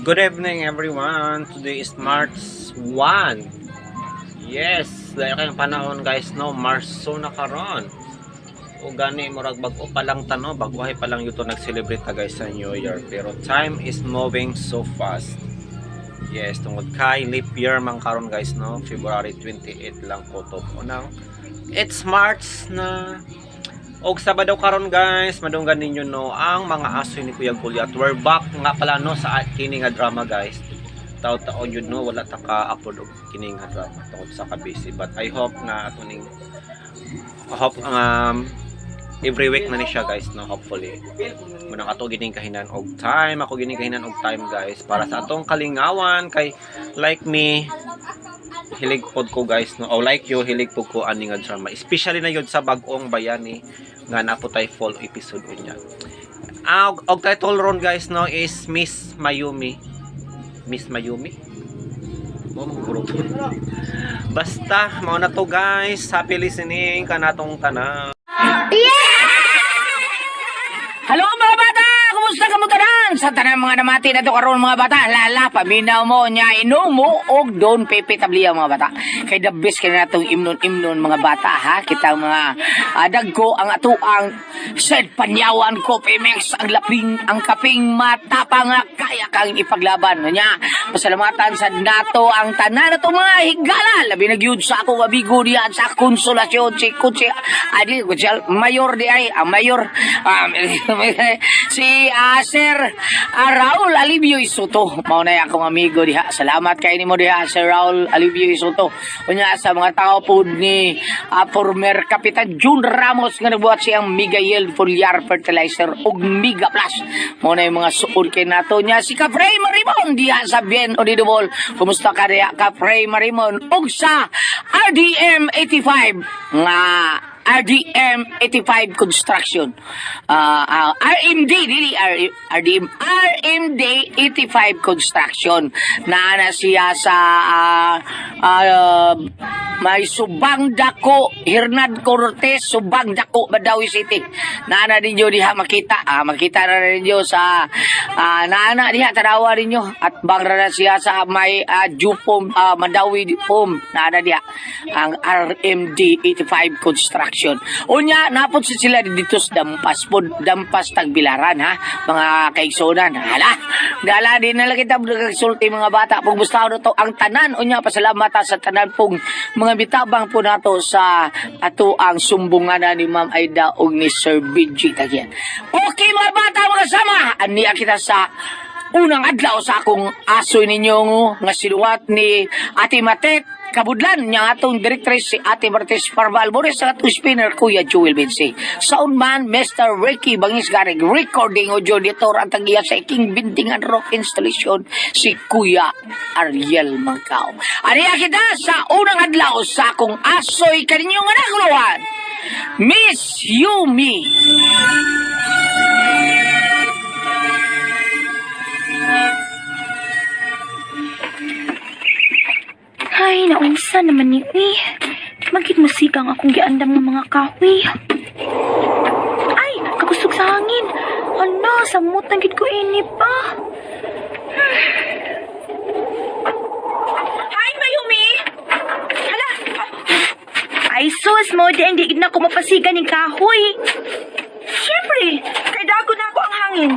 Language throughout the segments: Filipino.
Good evening everyone. Today is March 1. Yes, dahil kayong panahon guys no, Marso na karon. O gani murag bag-o pa lang tano, baguhay pa lang yuto nag-celebrate ta guys sa New Year. Pero time is moving so fast. Yes, tungod kay leap year man karon guys no, February 28 lang ko to. Unang it's March na. Og Sabado karon guys, madunggan ninyo no ang mga aso ni Kuya Goliath. We're back nga pala no sa kini nga drama guys. Taon yun no, wala ta ka-upload og kini nga drama tungod sa ka-busy. But I hope na atuning every week na ni siya guys no, hopefully. Munang ato gining kahinan og time, ako gining kahinan og time guys para sa atong kalingawan kay like me hilig pod ko guys no, o like you hilig pod ko ani nga drama, especially na yun sa bag-ong bayani nga napo tay full episode unya. Og title ron guys no is Miss Mayumi. Basta mao na to guys, happy listening kanatong tanan. Hello mga bata! Kumusta ka mo tanan? Sa tanan mga namati na to karon mga bata, lala, paminaw mo niya, inom mo, og doon pipitabliya mga bata. Kay the best kaya natong imnon mga bata ha. Kita mga dagko ang atuang said panyawan ko, Pemex, ang laping, ang kaping matapang kaya kang ipaglaban. Niya, pasalamatan sa nato ang tanan na to mga higala. Labi nagyud sa ako abigo diyan sa konsolasyon, si Kutsi, mayor di ay, ang mayor, si Sir Raul Alibio Isoto. Mao na akong amigo diha. Salamat kay nimo diha Sir Raul Alibio Isoto. Unya sa mga tao pod ni former Kapitan Jun Ramos nga nagbuhat siyang Miguel Foliar Fertilizer ug Mega Plus. Mao na yung mga suod kay nato nya si Kapray Marimon diha sa Bien Odidobol. Kumusta ka diha Kapray Marimon ug sa RDM 85 nga RDM 85 Construction. RMD 85 Construction. Naana siya sa may Subang Dako, Hernad Cortez, Subang Dako, Badawi City. Naana ninyo diha makita. Makita na ninyo sa naana diha tanawa ninyo at bangra na siya sa may Jupom, Madawi Pom. Naana diha ang RMD 85 Construction. Unya napod sila dito sa Dampas Tagbilaran ha, mga kaigsonan. Dala din na lang kita nagsulti mga bata pag gusto na to ang tanan. Unya pasalamat sa tanan pong mga bitabang po nato sa ato ang sumbungan ni Ma'am Aida og ni Sir BG tagyan. Okay mga bata mga sama, ani kita sa unang adlaw sa akong asoy ninyo nga siluwat ni Ate Matet Kabudlan niya atong directress si Ate Martes Parval Boris sa atong spinner Kuya Joel Bensi. Soundman Mr. Ricky Bangis Garig, recording audio editor ang tagiya sa iking bindingan rock installation si Kuya Ariel Mangkao. Ariya kita sa unang adlaw sa akong asoy kaninyong anakuluhan, Miss Yumi. Ay, naunsa naman ni Magit musigang akong giandam ng mga kahoy. Ay, kakusog sa hangin. Ano, samutan gid ko ini pa. Hi, Mayumi! Hala! Ay, sus mo, di gid na ko mapasigan ng kahoy. Siyempre, kay dago na ako ang hangin.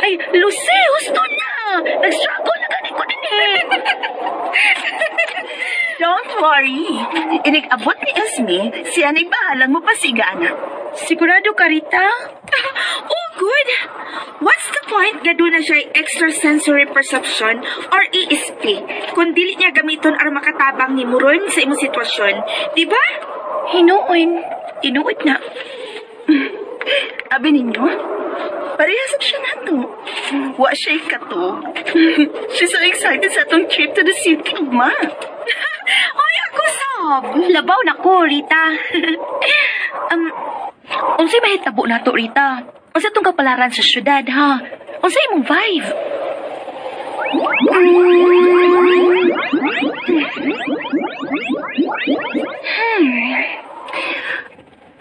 Ay, Lucy, gusto na. Nag-struggle na ganit ko din eh. Don't worry. Inig-abot ni Esme, siya na'y bahalang mapasigaan. Sigurado ka, Rita? Oh, good. What's the point nga doon na siya extrasensory perception or ESP kung dili niya gamiton ar makatabang ni Muron sa imong sitwasyon? Diba? Inuot na. Abi ninyo? Parehasap siya na to. Wa siya ikato. She's so excited sa itong trip to the city, ma. Oy, ako sab. Labaw na ko, Rita. Unsay mahitabo na to, Rita? Unsay itong kapalaran sa syudad, ha? Unsay imong vibe?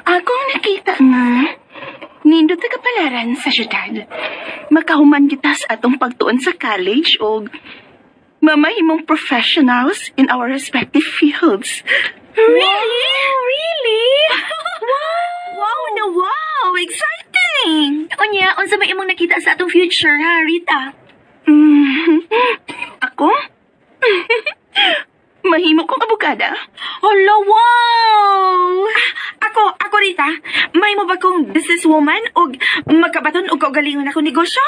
Akong nakita nga, nindot na kapalaran sa syudad. makahuman kita sa atong pagtuon sa college o mamahimong professionals in our respective fields. Really? Really? Wow na wow! Exciting! Unya, unsa may imong nakita sa atong future, ha, Rita? Ako? Mahimo kong abogada. Hala, wow! Ako Rita, may mo ba kong businesswoman o magkabaton o kaugalingon ako negosyo?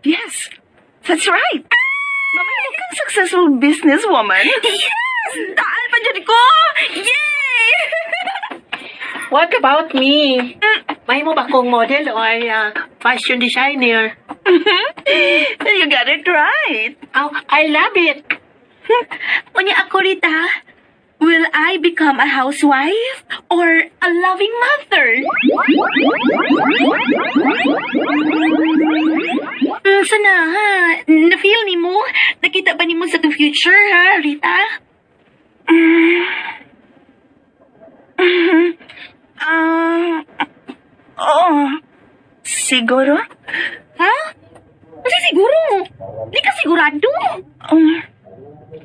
Yes, that's right. Mamaya kang successful businesswoman. Yes! Daan pa dyan ko! Yay! What about me? May mo ba kong model or fashion designer? You got it right. Oh, I love it. Unya ako, Rita. Will I become a housewife or a loving mother? Sana, ha? Na-feel ni mo? Nakita ba ni mo sa itong future, ha, Rita? Siguro? Ha? Kasi siguro. Di ka sigurado.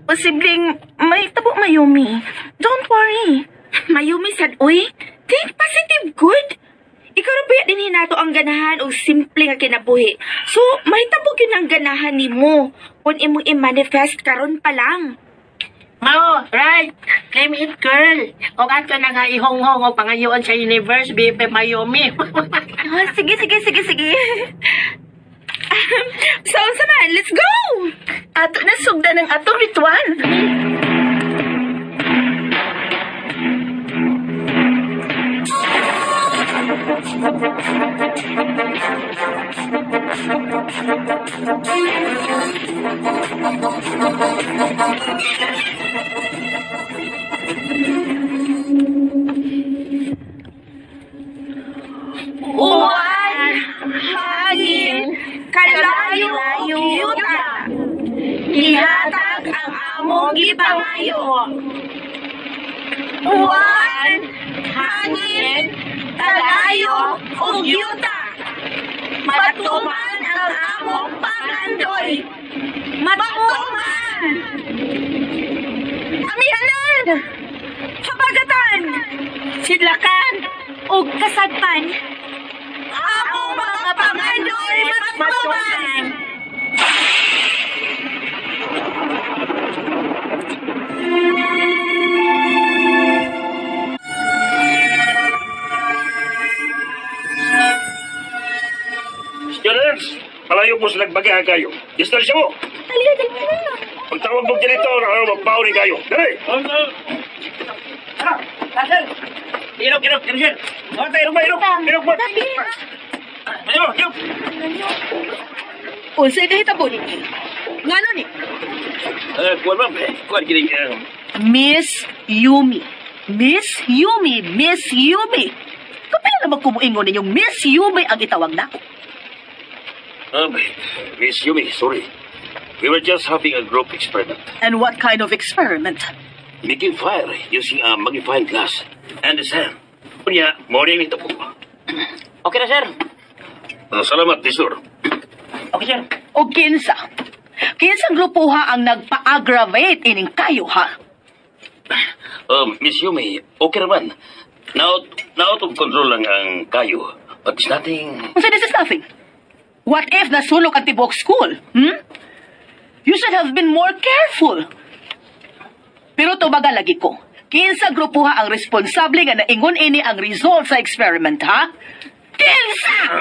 Posibleng may tabo Mayumi. Don't worry. Mayumi sad, uy. Think positive good. Ikaw na ba din hinato ang ganahan o simple nga kinabuhi. So, may tabog yun ang ganahan ni mo. Kung imong i-manifest karon pa lang. Oh, right. Name it, girl. O ato na nga ihonghong o pangayoon sa universe, Bibe Mayumi. Ah, sige. So, saman, let's go! Ato na sugda ng atong ritual. Uwan, hangin, kalayo, yuta. Ihatag ang among gipangayo. Uwan, hangin, kalayo, ug yuta. Matuman ang among pangandoy. Matuman! Amihanan! Habagatan! Sidlakan! Ug kasadpan! Among mga pangandoy matuman! Students, palayo po sa nagbagahan kayo. Distansya mo. Pagtawag mo janitor, magpaunin kayo. Dali! Irok, Kirchen! Irok ba? Irok! Unsay nahitabo ni? Ngano ni? Kuwan ba? Kuwan kining... Miss Yumi. Kapila naman kumuingon ninyong Miss Yumi ang itawag na. Miss Yumi, sorry. We were just having a group experiment. And what kind of experiment? Making fire using a magnifying glass and the sand. Kunya, morning ito po. Okay na, sir. Salamat, Tisur. Okay, sir. O kinsa? Kinsang grupo ha ang nagpa-aggravate ining kayo ha? Miss Yumi, okay naman. Now of control lang ang kayo. But it's nothing... So this is nothing. What if nasulok ang tibok school? You should have been more careful. Pero tumaga lagi ko. Kinsa grupo ha ang responsable nga naingon ini ang result sa experiment, ha? Kinsa!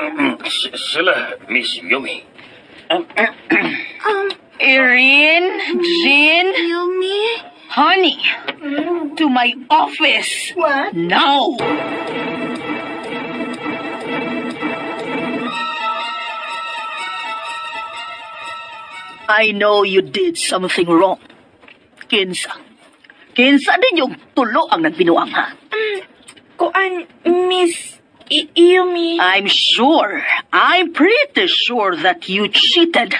Sila, Miss Yumi. Erin, Jean, Yumi? honey, to my office. What? Now. I know you did something wrong. Kinsa din yung tulo ang nagbinuang, ha? Kuan, Miss Yumi? I'm pretty sure that you cheated.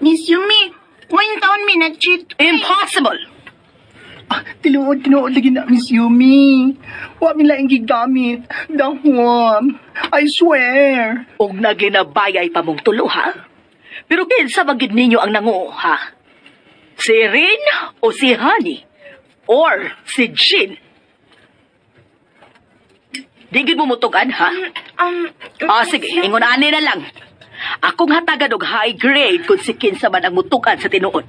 Miss Yumi, 1 taon mi nag-cheat. Impossible! Tinuod lagi na, Miss Yumi. Huwag nila ang gigamit. Dahom. I swear. Og naginabayay pa mong tulo, ha? Pero kinsa magid ninyo ang nanguo, ha? Si Rin o si Honey? Or si Jin? Digid mo mutugan, ha? Sige, ingon ani na lang. Akong hatagan og high grade kung si kinsa man ang mutukan sa tinuod.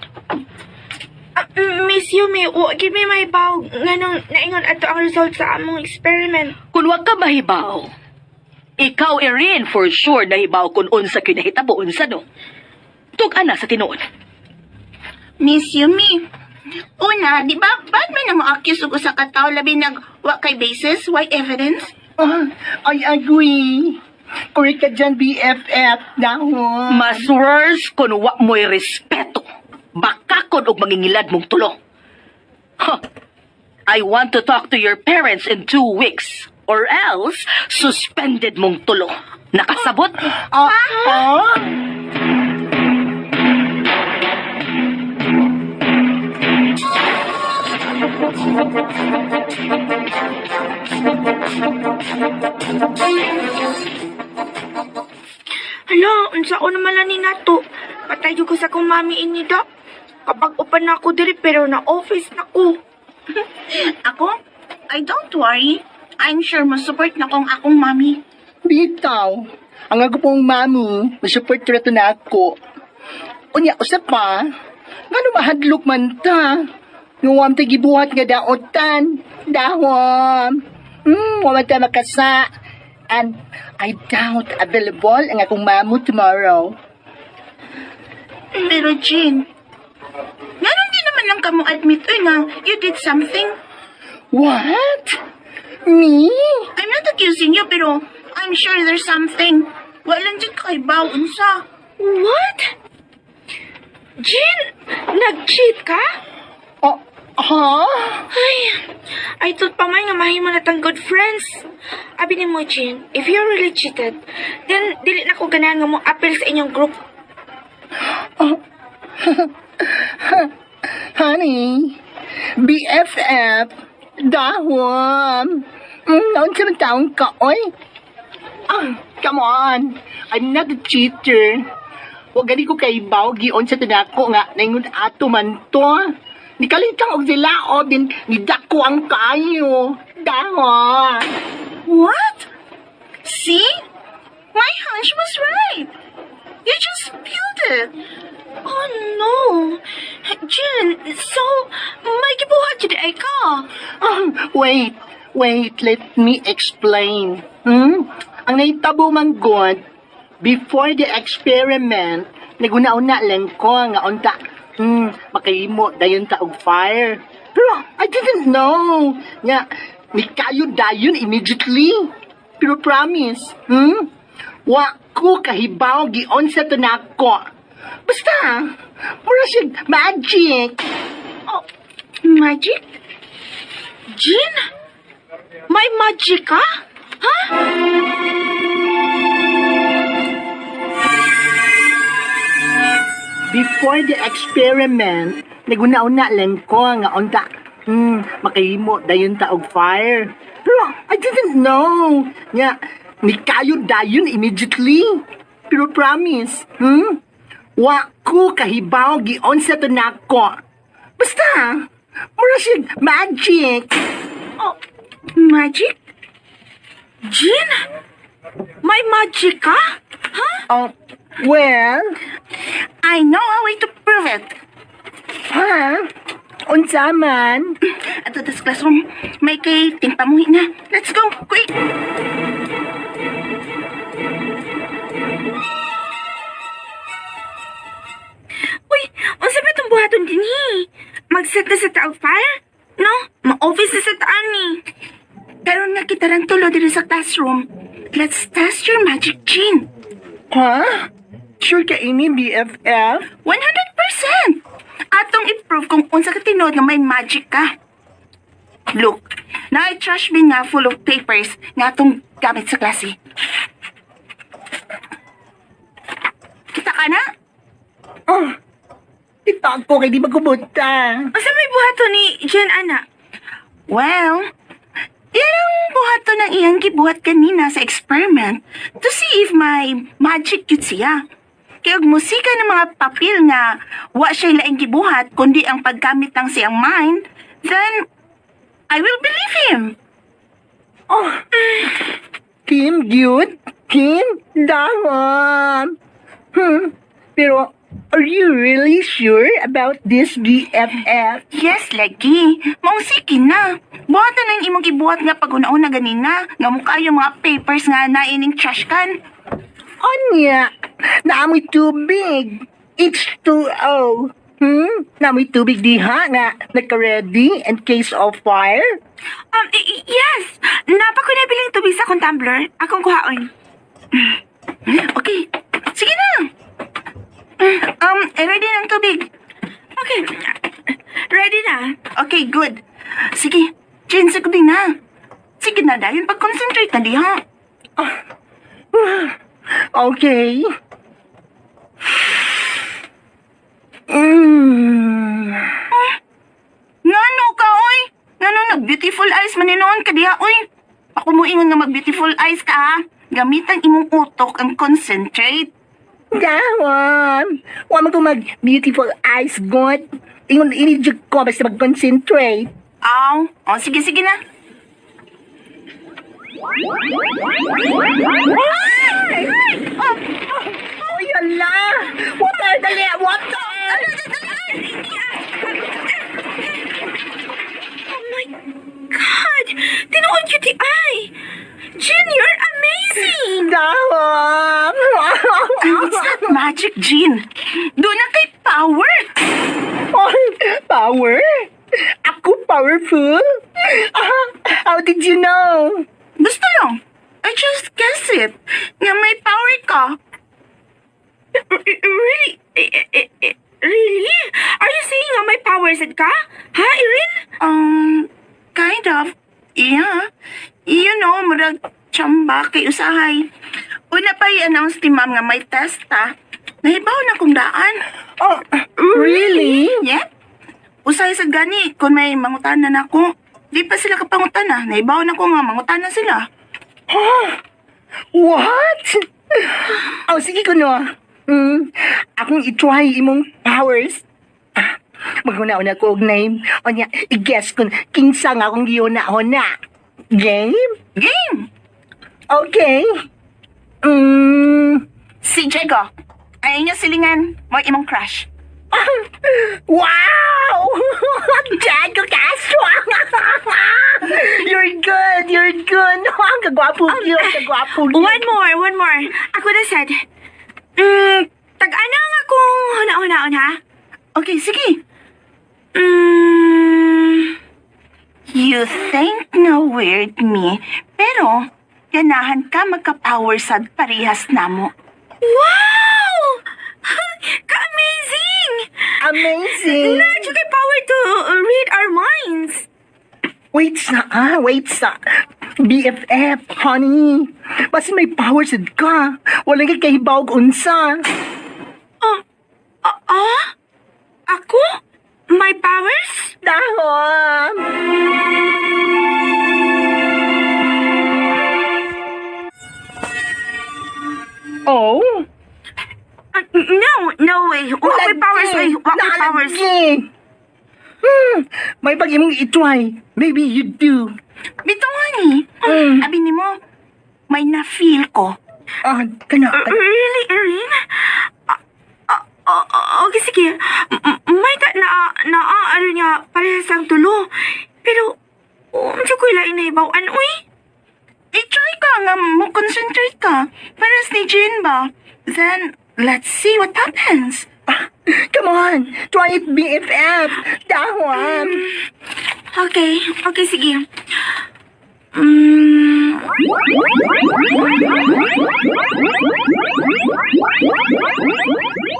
Miss Yumi, give me my bow. Nganong naingon ato ang result sa among experiment. Kung wag ka mahibaw, ikaw, Erin, for sure nahibaw kung unsa kinahitabo unsa no. Tugan na sa tinuod. Miss Yumi, una, di ba, ba't may na mo-accuse og usa ka tao labi nag wa kay basis, why evidence? I agree. Correct ka dyan, BFF. Dahom. Mas worse kung wa mo'y respeto. Bakakon og mangingilad mong tulo. Huh. I want to talk to your parents in 2 weeks. Or else, suspended mong tulo. Nakasabot? Hala, unsa o naman lang ni nato. Patay ko sa kong mami inida. Kapag upan na ako diri pero na office na ko. Ako? I don't worry. I'm sure mo-support na kong akong mami. Bitaw. Ang ako pong mamu, masupport na na ako. Unya, usap pa. Ngano mahadlok man ta? Nguwam ta gibuhat nga daotan. Dahom. Wala ta makasa. And I doubt available ang akong mamu tomorrow. Pero Jean, ngayon di naman lang ka mo admit nga you did something. What? Me? I'm not accusing you, pero I'm sure there's something. Walang dyan kay Bao, unsa. What? Jin, nag-cheat ka? Ay, I thought pa man nga mahimo na tang good friends. Abi ni mo, Jin, if you really cheated, then dili na ko ganahan nga mo appeal sa inyong group. Honey, BFF, dahom. Noon ka ng taong ka, oy. Come on. I'm not a cheater. Huwag gani ko kay Bao, gion sa tinako nga, naingon ato man to. Nikalitang og sila, o din, nidako ang kayo. Dahom. What? See? My hunch was right. You just spilled it. Oh no! Jin, so, may gibuhat dyan ay ka. Wait, let me explain. Ang naitabo man God, before the experiment, naguna-una lang ko nga unta, makahimo dayon ta og fire. Pero I didn't know nga nikayo dayon immediately. Pero promise, wa ko kahibaw gion sa tunako. Basta, mura siya magic. Magic? Jin? May magic ka? Ha? Before the experiment, naguna-una lang ko nga unta, makahimo dayon ta og fire. Pero I didn't know nga nikayo dayon immediately. Pero promise, wa ko kahibaw gion sa tunako. Basta, mura siya magic. Magic? Jin? May magic ka? Ha? Well, I know a way to prove it. unsa man? At this classroom, may kay timpamuhi na. Let's go, quick! Uy, unsa ba itong buhaton din Mag-set na sa taog fire? No? Ma-office na sa taan ni. Pero nakita lang tulo dito sa classroom. Let's test your magic, Jean. Sure ka ini, BFF? 100%! Atong i-prove kung unsa ka tinuod nga may magic ka. Look, na trash bin nga full of papers nga atong gamit sa klase. Kita ka na? Kita ako kay di magkubuta. Asa may buhato ni Jen, ana? Well, yan ang buhato ng iyang gibuhat kanina sa experiment to see if may magic yun siya. Kaya og musika ng mga papel nga wa siya laing gibuhat kundi ang paggamit ng siyang mind, then I will believe him. Kim, Jude? Kim? Dangan. Pero, are you really sure about this BFF? Yes, lagi. Mausiki na. Buhatan ng imong gibuhat nga pag-una-una ganina nga mukha yung mga papers nga naining trash can. Anya, naamoy tubig. H2O. Naamoy tubig diha nga nagka-ready in case of fire. Yes. Napa ko na biling tubig sa akong tumbler. Akong kuhaon. Okay. Sige na. Ready na ang tubig. Okay. Ready na. Okay, good. Sige. Jen, sagdi na. Sige na, dahil pag-concentrate na diha. Okay. Ngano ka, oy? Ngano nag-beautiful eyes maninoon ka diha, oy? Ako mo ingon nga mag-beautiful eyes ka, ha? Gamitan imong utok ang concentrate. Dawan. Wa man ko mag-beautiful eyes, God. Ingon inijig ko basta mag-concentrate. Aw. O, sige, sige na. Oh, yala! Water, dali! Water! Oh my God! Tinuod yun ti ay! Jean, you're amazing! Dawan! It's not magic, Jean. Doon na kay power. Power? Ako powerful? How did you know? Basta lang. I just guess it. Nga may power ka. Really? Really? Are you saying nga may powers ka? Ha, Erin? Kind of. Yeah. You know, murag tsamba kay usahay. Una pa i-announce ni ma'am nga may test, ha? Nahibaw na kong daan. Oh, really? Yeah. Usahay sa gani, kung may mangutanan ako. Di pa sila kapangutana. Naibaw na ko nga mangutanan sila. What? Oh, sige ko no. Akong i-try imong powers. Maguna-una ko og name. O niya, i-guess kung kinsa nga akong giyuna-una. Game? Game! Okay. Si Jego. Ayaw niya silingan. Mo imong crush. Wow! Jago Castro! You're good! You're good! Ang kagwapo yun! Kagwapo yun! One more. Ako na said. Tag-ana nga kung huna-hunaon, ha? Okay, sige. You think na weird me, pero ganahan ka magka-power sad parihas namo. Wow! Ka-amazing! Amazing! Nadyo kay power to read our minds. Wait sa. BFF, honey. Basta may powers ka. Walang kakahibaw unsa. Ako? My powers? Dahon! Oh? No way. Wala may powers, way. Wala may powers. May pag imong i-try. Maybe you do. Bito nga ni. Abi ni mo, may na-feel ko. Kana. Really, Erin? Okay, sige. May ano niya, parehas ang tulo. Pero, medyo ko ilain na ibawan, uy. I-try ka nga, mag-concentrate ka. Parehas ni Jean ba? Then, let's see what happens. Come on. Try it, BFF. Dahon. Okay, sige.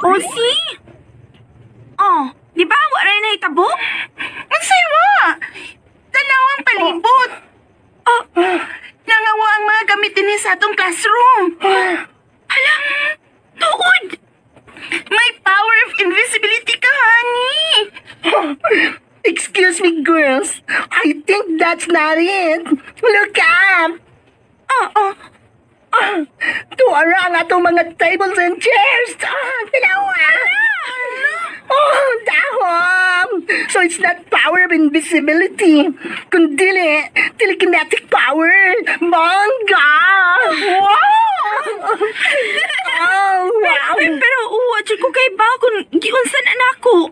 Oh, see? Oh, di ba? Wala na itabo? Magsay wa. Tanawang palibot. Oh, nangawa ang mga gamitin niya sa atong classroom. Halang, tuod. May power of invisibility ka, honey. that's not it. Look up. Tuwara ang atong mga tables and chairs. Dalawa. Oh, dahom. So it's not power of invisibility, kundi telekinetic power. Bongga. Wow. Oh, wow. Pero what ko kay ba kung giunsan anako?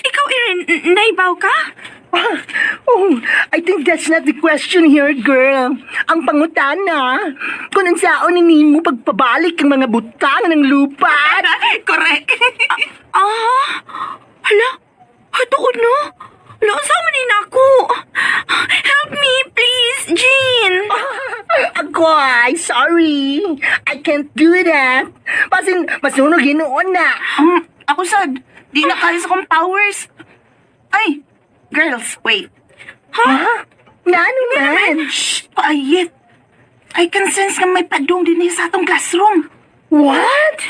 Ikaw Erin, naibaw ka? Oh, I think that's not the question here, girl. Ang pangutana, kung ang saon ni mo pagpabalik ang mga butang ng lupa. Correct. Hala, hatuod no? Hala, sama ni nako. Help me, please, Jean. Ako ay sorry. I can't do that. Pasin, masunog ginoon na. Ako sad, di na kaya sa kong powers. Ay, girls, wait. Ha? Nano man? Shh, paayit. I can sense na may padung din sa atong classroom. What?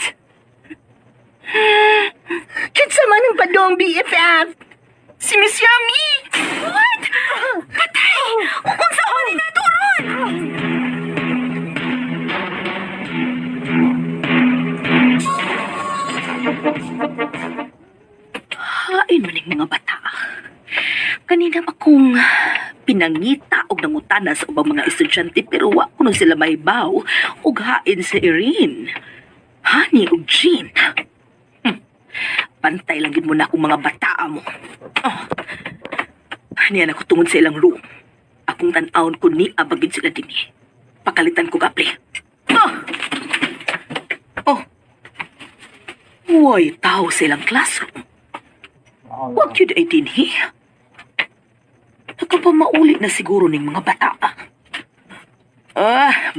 Kitsa man ang padong BFF. Si Miss Yummy! What? Patay! Kung saan ni naturon! Hain man yung mga bata. Kanina pa kong pinangita og nangutana sa ubang mga estudyante pero wa ko nun sila mahibaw og hain sa Erin. Honey og Jean. Pantay lang gid mo na akong mga bata mo. Niyan ako tungod sa ilang room. Akong tan-awon ko ni abagid sila din eh. Pakalitan ko kapli. Uy, tao sa ilang classroom. Huwag yun ay din eh. Nakapamaulit na siguro ng mga bata.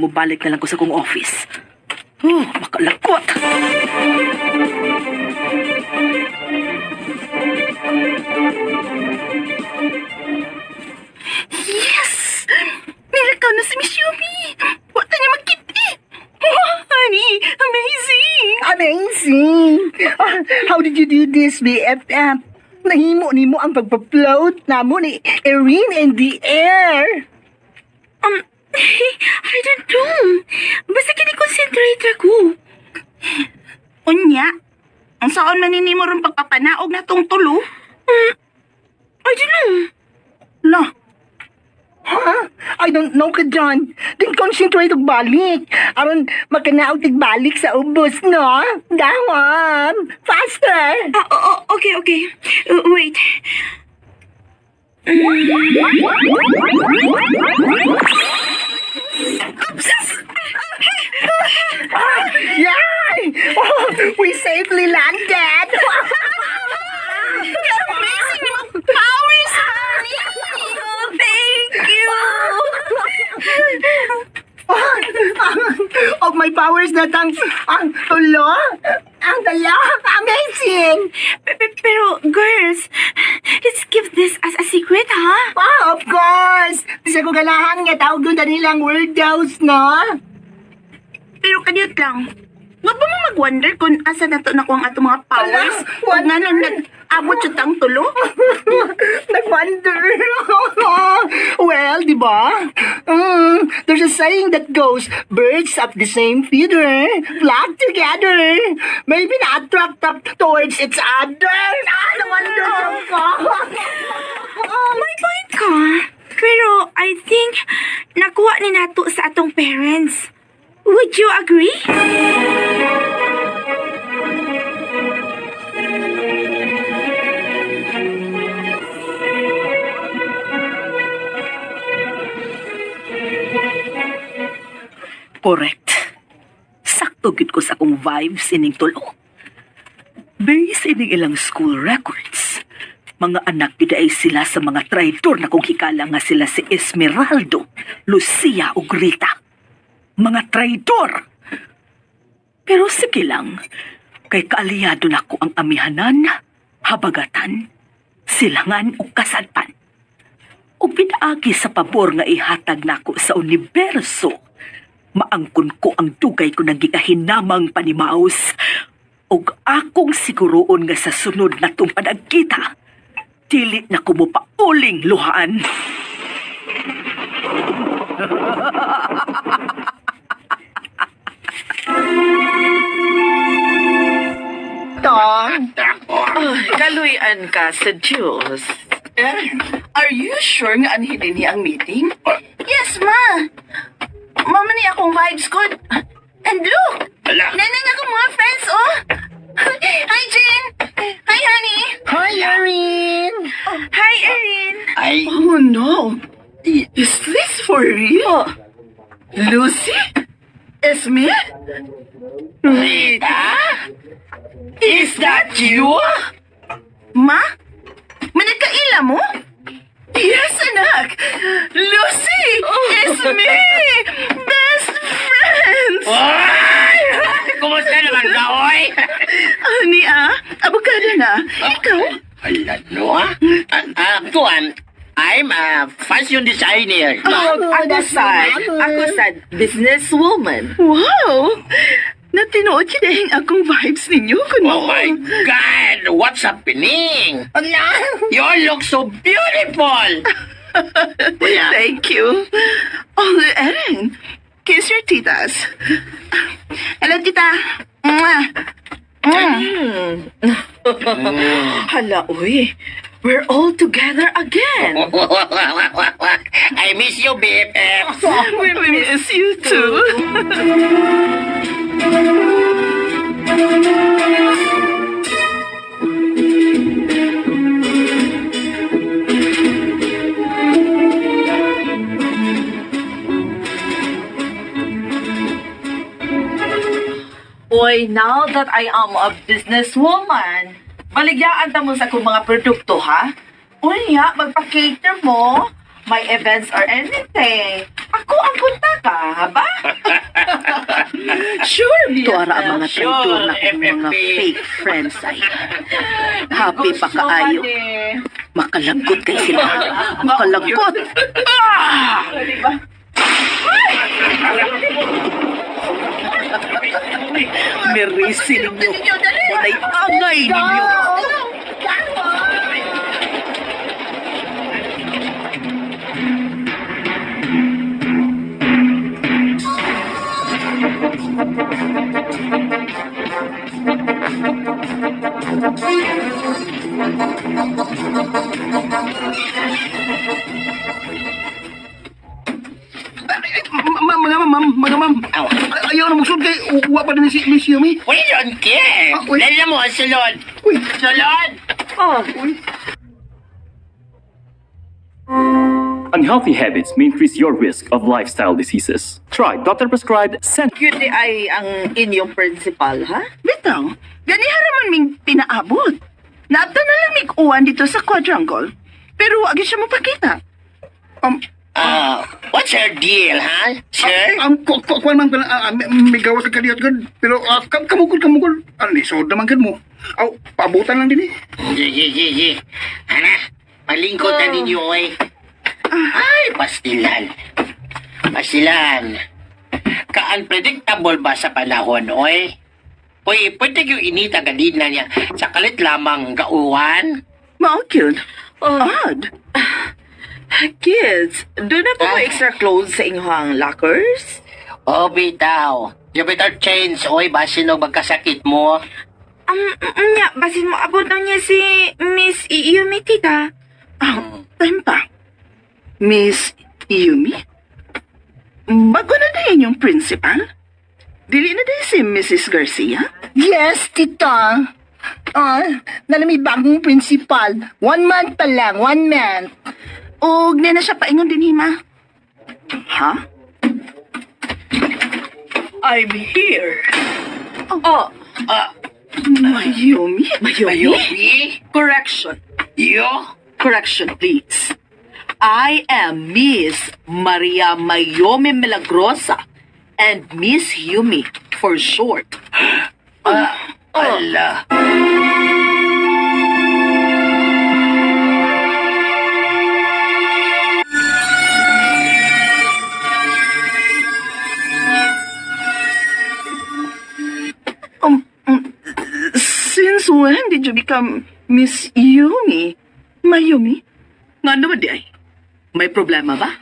Mubalik na lang ko sa kong office. Makalakot. Yes! Nilakaw na si Miss Yumi! Wata niya magkiti! Honey, amazing! Amazing! How did you do this, BFF? Nahimo ni mo ang pagpa-float na mo ni Erin in the air. I don't know. Basta kini-concentrate ako. Unya, ang saan maninimo rin pagpapanaog na tong tulo? I don't know. La. Ha? I don't know ka dyan. Then concentrate og balik. Aron magkanaog balik sa ubos, no? Dawan. Faster. Okay. Wait. Yay! Oh, we safely landed. Amazing yung powers, honey! Thank you! Oh, my powers na ang tulo. Ang dala. Amazing. Pero, girls, let's keep this as a secret, ha? Of course. Bisa ko ganahan nga tawag doon na nilang word house, no? Pero kanyot lang. Nga ba mo mag-wonder kung asa na to na ko ang atong mga powers? Huwag nga nang nag-abot siya tang tulo? Nag-wonder. Well, di ba? There's a saying that goes, birds of the same feather flock together. Maybe na-attract up towards each other. Na-wonder ko. May point ka. Pero I think nakuha ni nato sa atong parents. Would you agree? Correct. Sakto gid ko sa akong vibes ining tulo. Based ining ilang school records, mga anak gid ay sila sa mga traitor na kung hikala nga sila si Esmeraldo, Lucia ug Rita. Mga traitor! Pero sige lang, kay kaalyado na ko ang amihanan, habagatan, silangan o kasadpan. O pinaagi sa pabor nga ihatag nako sa universo, maangkon ko ang dugay ko ng gikahinamang panimaos, ug akong siguroon nga sa sunod na tong panagkita, dili na ko mo pauling luhaan. Tong. Kaluyan ka sa Diyos. Are you sure nga anhinin niya ang meeting? Yes, ma. Mama ni akong vibes ko. And look, Ala. nanay akong mga friends, oh. Hi, Jane. Hi, honey. Hi, Erin. Hi, Erin. Oh no! Is this for real? Lucy? Esme? Rita? Is that you? Ma? Managkaila mo? Yes, anak! Lucy! Esme! Best friends! Kumusta naman ka, oy? Ani abogado na. Ikaw? Ano, Kuan, I'm a fashion designer. Ako sad businesswoman. Wow! Natinood siya dahil akong vibes ninyo, kuno. Oh my God! What's happening? You look so beautiful! Kuya. Thank you. Oh, Erin, kiss your titas. Hello, tita. Mwah. Hala, uy. We're all together again. I miss you, BFF. We miss you too. Oy, now that I am a businesswoman, baligyan ta mo sa kong mga produkto, ha? Unya, magpa-cater mo. May events or anything. Ako ang punta ka, ha ba? Sure, Tuara ang mga traitor na kong mga fake friends ay. Happy pa kaayo. Makalagot kay sila. Makalagot. Merisi ninyo. Muna'y angay ninyo. Mga ma'am. Ayaw na magsud kay uwa pa din si Miss Yumi. We don't care. Uy. Dala mo, sulod. Uy. Sulod! Unhealthy habits may increase your risk of lifestyle diseases. Try doctor-prescribed Yun di ay ang inyong principal, ha? Bitaw, ganiha raman ming pinaabot. Naabta na lang mig uwan dito sa quadrangle. Pero wag siya mo pakita. What's her deal, ha? Sir? Kuan man pala may gawas ka diyot gud. Pero kamukol. Ano ni so naman gud mo. Aw, paabutan lang din eh. Ye. Ana, malingkot na ninyo, oy. Ay, pastilan. Ka-unpredictable ba sa panahon, oy? Uy, pwede yung inita gadina niya sa kalit lamang gauwan? Mao gyud. Odd. Kids, doon na po may extra clothes sa inyong lockers? Oh, bitaw. You better change, oy, basin o magkasakit mo. Nya, basin mo abot na niya si Miss Yumi, tita. Time pa. Miss Yumi? Bago na din yung principal? Dili na din si Mrs. Garcia? Yes, tita. Nalamig bagong principal. 1 month pa lang, 1 month. O na siya paingon din, hima? Ha? I'm here. Mayumi? Mayumi? Correction. Correction, please. I am Miss Maria Mayome Milagrosa and Miss Yumi for short. Ala. Since when did you become Miss Yumi? Mayumi? Nga naman di ay. May problema ba?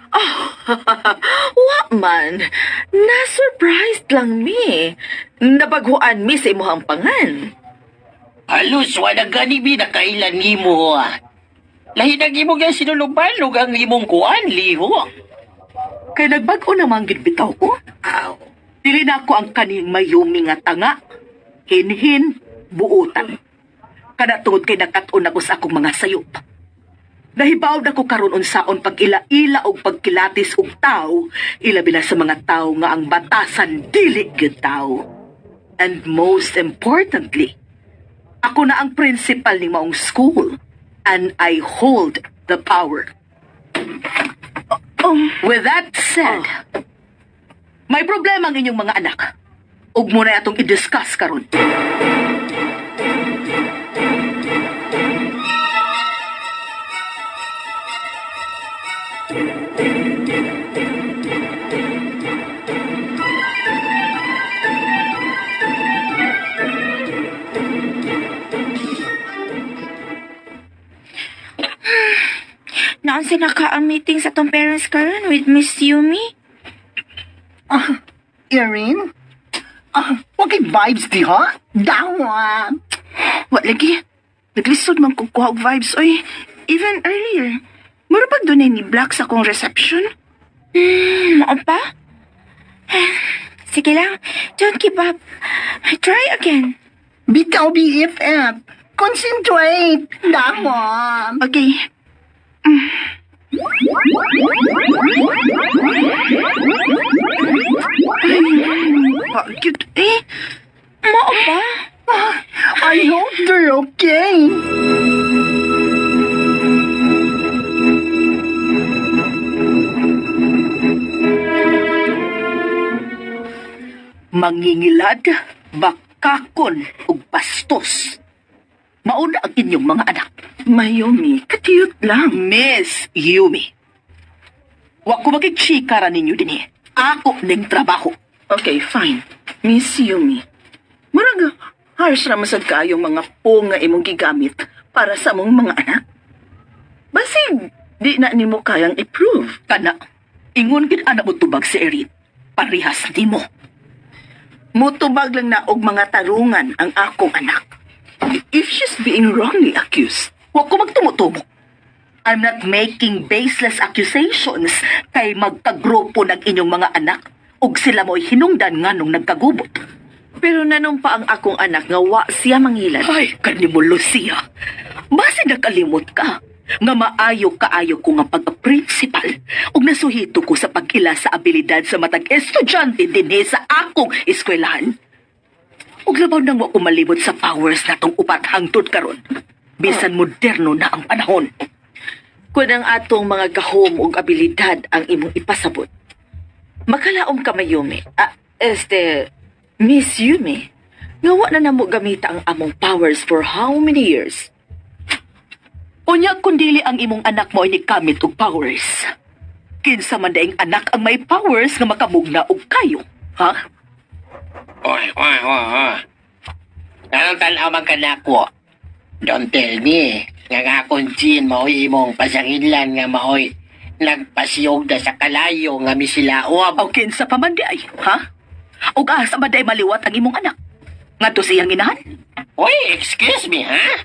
Wa man. Na-surprised lang mi. Nabaguan mi sa imuhang pangan. Halos wala gani mi nakailan nimo ha. Lahi nang imo nga sinulubalog ang imong kuan, liho. Kay nagbago naman gid bitaw ko. Aw. Dili na ako ang kaning mayumi nga tanga. Hinhin, buutan. Kada tungod kay nakatun ako sa akong mga sayop. Nahibaw na ko karon unsaon pag ila-ila og pagkilatis og tao, ilabi na sa mga tao nga ang batasan dili gyud tao. And most importantly, ako na ang principal ni maong school and I hold the power. With that said, may problema ang inyong mga anak. Ug mo na atong i-discuss karon. Naan si naka ang meeting sa tong parents karon with Miss Yumi? Erin? Okay vibes di ha? Dawa. Wa lagi. Naglisod man kong kuha og vibes, oy. Even earlier. Mura pag doon ni Black sa kong reception. Mao pa? Sige lang. Don't give up. Try again. Bitaw BFF. Concentrate. Dawa. Okay. Cute. Mao pa? I hope they're okay. Mangingilad, bakakon ug bastos. Mauna ang inyong mga anak. Mayumi, katiyot lang. Miss Yumi. Wa ko makiksikara ninyo din eh. Ako ning trabaho. Okay, fine. Miss Yumi. Murag, harsh na masad kayong mga po nga imong gigamit para sa among mga anak. Basig, di na nimo kayang i-prove. Kana, ingon gid ana mo tubag si Erin. Parihas nimo. Mutubag lang na og mga tarungan ang akong anak. If she's being wrongly accused. Wa ko magtumutubok. I'm not making baseless accusations kay magkagrupo ng inyong mga anak ug sila mo'y hinungdan nganong nagkagubot. Pero nanong pa ang akong anak nga wa siya mangilad. Ay, kanimo Lucia. Basi nakalimot ka nga maayo ko nga pagka-principal ug nasuhito ko sa pag-ila sa abilidad sa matag estudyante dinhi sa akong eskwelahan. Ug labaw nang wa ko malibot sa powers natong upat hangtod karon. Bisan moderno na ang panahon. Kung ang atong mga gahom ug abilidad ang imong ipasabot. Makalaom ka Mayumi. Miss Yumi. Nga wa na namo gamita ang among powers for how many years? Unya kung dili ang imong anak mo ni kamit og powers. Kinsa man daing anak ang may powers nga makamugna og kayo, ha? Oy. Anong tanaw man ka na ko? Don't tell me. Nga akong Jean maoy imong pasangilan nga maoy nagpasiyog da sa kalayo nga misilaob. O kinsa pa man di ay, ha? O asa man day maliwat ang imong anak? Ngadto siyang inahan? Oy, excuse me, ha?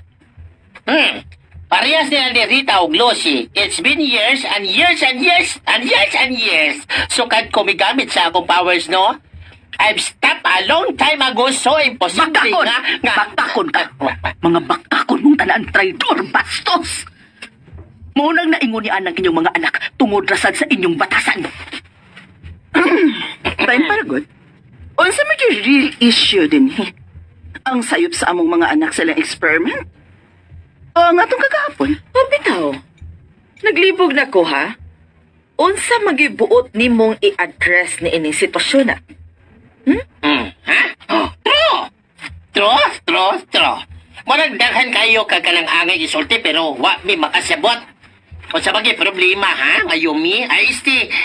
Parehas nila ni Rita o Glossy. It's been years and years and years and years and years. Sukad ko migamit sa akong powers, no? I've stopped a long time ago, so imposible Bakakon! nga. Bakakon ka! Mga bakakon mong talaan, traidor, bastos! Maunang naingon ni anang inyong mga anak tungod rasad sa inyong batasan. Time para good. Unsa may real issue din ang sayop sa among mga anak sa ilang experiment? O nga itong kagahapon? Bitaw. Naglibog na ko, ha? Unsa magibuot nimong i-address ni ining sitwasyon na? Ha? Oh, true. Maragdaghan kayo kagalang angay isulti pero wa mi makasabot. O sa bagay problema, ha? Ayumi?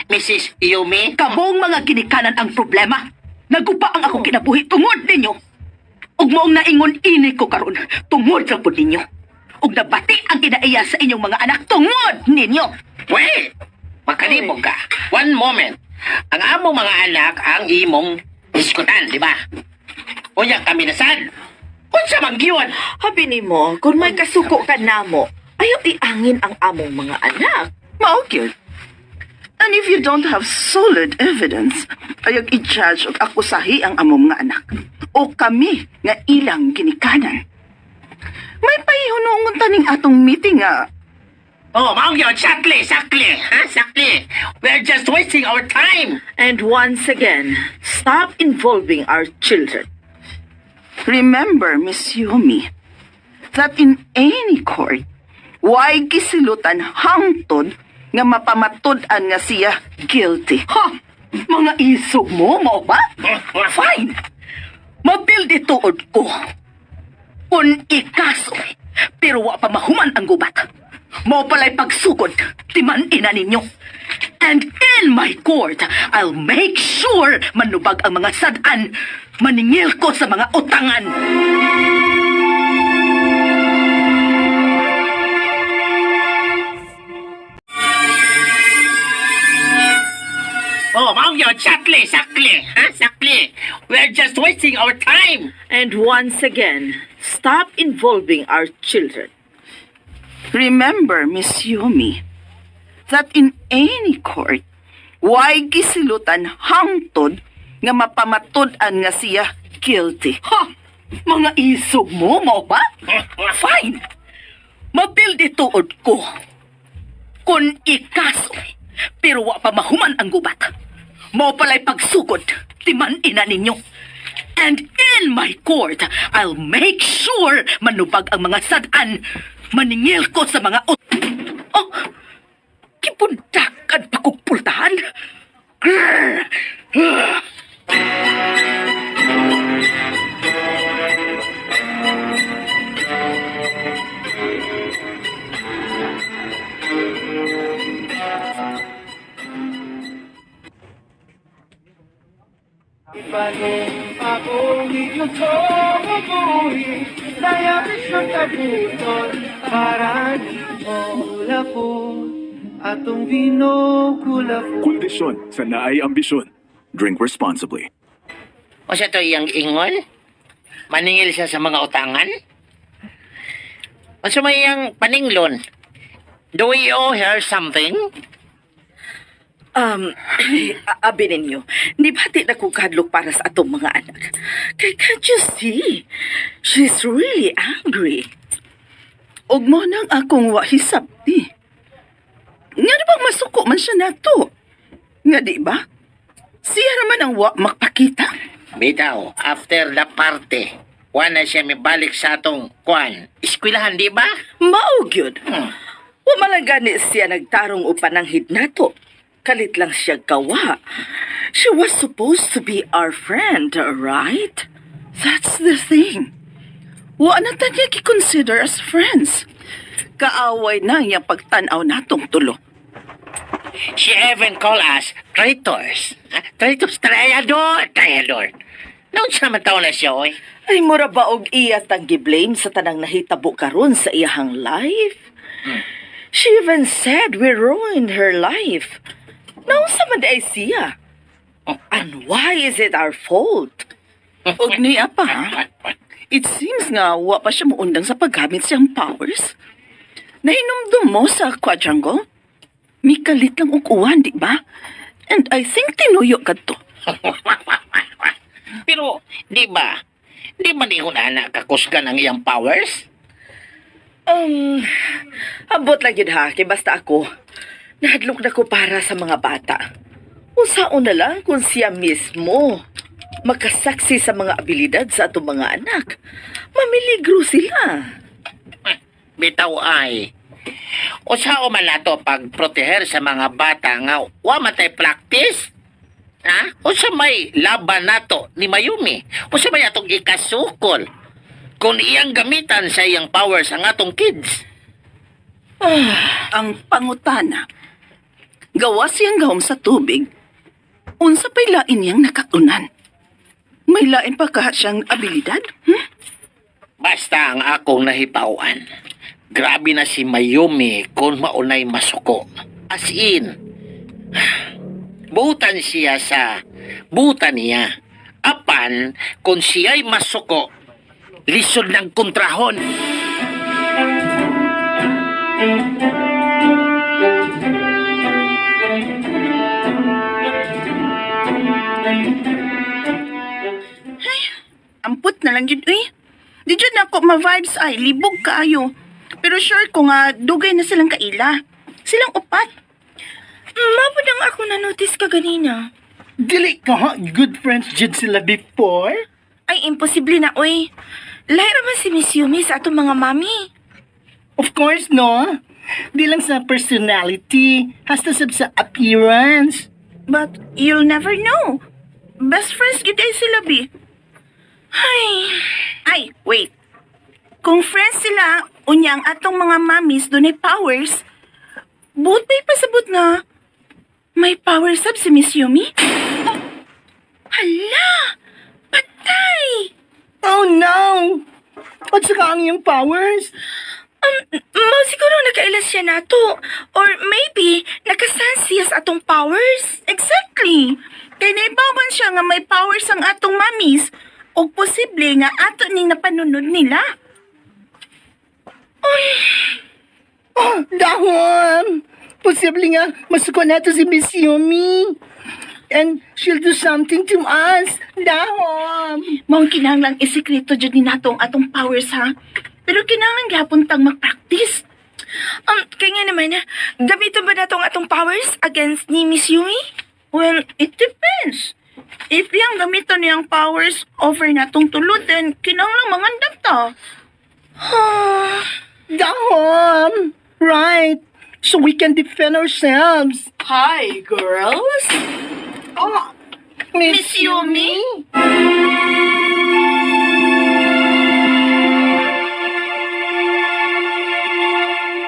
Mrs. Yumi? Kabong mga ginikanan ang problema. Nagupa ang akong kinabuhi tungod ninyo. Ug moong naingon ini ko karon tungod ra pud ninyo. Ug nabati ang kinaiya sa inyong mga anak tungod ninyo. Wait! Makalibog ka. One moment. Ang among mga anak ang imong diskutan, di ba? Unya kami nasad. Unsa man gyud? Habi ni mo, kung may kasuko ka namo, ayaw iangin ang among mga anak. Mao gyud. And if you don't have solid evidence, ayag i-judge o akusahi ang among mga anak. O kami nga ilang ginikanan. May pahihunungon taning atong meeting nga. Oh, mao gyud, sakli. Ha, sakli. We're just wasting our time. And once again, stop involving our children. Remember, Miss Yumi, that in any court, why gisilutan hangtod nga mapamatud-an nga siya guilty. Ha! Mga isog mo, mao ba? Fine. Mabil dituod ko. Kung ikaso, pero wa pa mahuman ang gubat. Mo pala'y pagsugod, timan ina ninyo. And in my court, I'll make sure manubag ang mga sadan. Maningil ko sa mga utangan. Oh, mao gyud, sakli. Ha, sakli. We're just wasting our time. And once again, stop involving our children. Remember, Miss Yumi, that in any court, why gisilutan hangtod nga mapamatud-an nga siya guilty. Ha! Mga isog mo, mao ba? Fine. Mabil dituod ko. Kung ikaso, pero wa pa mahuman ang gubat. Mo pala'y pagsugod, timan ina ninyo. And in my court, I'll make sure manubag ang mga sadan. Maningil ko sa mga Oh! Kipundakan pa kong pultahan. Grrr! Ipanin akong igusto mabuhi Layapis ng kabuton Para di mo ulapon Atong vino kulapon Kondisyon sa naay ambisyon. Drink responsibly. O sa to iyang ingon? Maningil siya sa mga utangan? O sa may iyang paninglon? Do we owe her something? Abi ninyo, nibati na kong kadlok para sa atong mga anak. Can't you see? She's really angry. Og mo nang akong wahisabti. Nga di bang masuko man siya nato? Nga di ba? Siya naman ang wa makpakita. Bitaw, after the party, wala siya may balik sa atong kwan. Eskwelahan, di ba? Mao gyud. Umalagani siya nagtarong upananghid nato. Kalit lang siya gawa. She was supposed to be our friend, right? That's the thing. Wa na ta niya consider as friends. Kaaway na niya pagtanaw natong tulo. She even call us traitors. Traitors, trayador. Noon siya naman taon na siya, oy. Ay mura ba og iya tang giblame sa tanang nahitabo karon sa iyahang life? She even said we ruined her life. Nausa man ay siya. And why is it our fault? Og niya pa, ha? It seems nga wa pa siya muundang sa paggamit siyang powers. Nahinumdum mo sa quadrangle? Mikalit lang og uwan, di ba? And I think tinuyo ka to. Pero, di ba? Di ba ni anak kakusgan ang iyang powers? Abot lang yun ha, kay basta ako. Nahadlok na ko para sa mga bata. Unsaon na lang kung siya mismo makasaksi sa mga abilidad sa atong mga anak. Mamiligro sila. Bitaw ay. O sao man nato pagproteher sa mga bata nga wa matay practice? Ha? O sa may laban nato ni Mayumi? O sa may atong ikasukol? Kung iyang gamitan sa iyang powers ang atong kids? Ang pangutana. Gawa siyang gahom sa tubig. Unsa pa'y lain niyang nakatunan? May lain pa ka siyang abilidad? Basta ang akong nahipawan. Grabe na si Mayumi kung maunay masuko. As in, Butan siya sa butan niya. Apan, kung siya'y masuko, lisod ng kontrahon. Amput na lang yun, uy. Di dyan ako ma-vibes ay, libog kaayo. Pero sure ko nga, dugay na silang kaila. Silang upat. Mabudang ako na-notice ka ganina. Dili ka ha, good friends dyan sila before? Ay, imposible na, uy. Lahi raman si Miss Yumi sa atong mga mami. Of course, no? Di lang sa personality, hasta sa appearance. But you'll never know. Best friends gid ay sila, bi. Ay, wait. Kung friends sila, unyang atong mga mamis dunay powers, buot ba'y pasabot nga may power sab si Miss Yumi? Oh, hala! Patay! Oh no! At saka ang iyong powers? Siguro nakailas siya nato. Or maybe, nakasense siya sa atong powers. Exactly! Kaya naibawan siya nga may powers ang atong mamis o posible nga ato ning napanunod nila. Oh, dahon! Posible nga, masuko nato si Miss Yumi. And she'll do something to us. Dahon! Maong kinahanglang isikreto dyan ni nato ang atong powers, ha? Pero kinahanglang gihapon tang mag-practice. Kaya nga naman, gamitin ba nato ang atong powers against ni Miss Yumi? Well, it depends. If yung gamiton niyang powers over natong tulod, then kinahanglang mangandam ta. Dahon! Right. So we can defend ourselves. Hi, girls. Oh, Miss Yumi?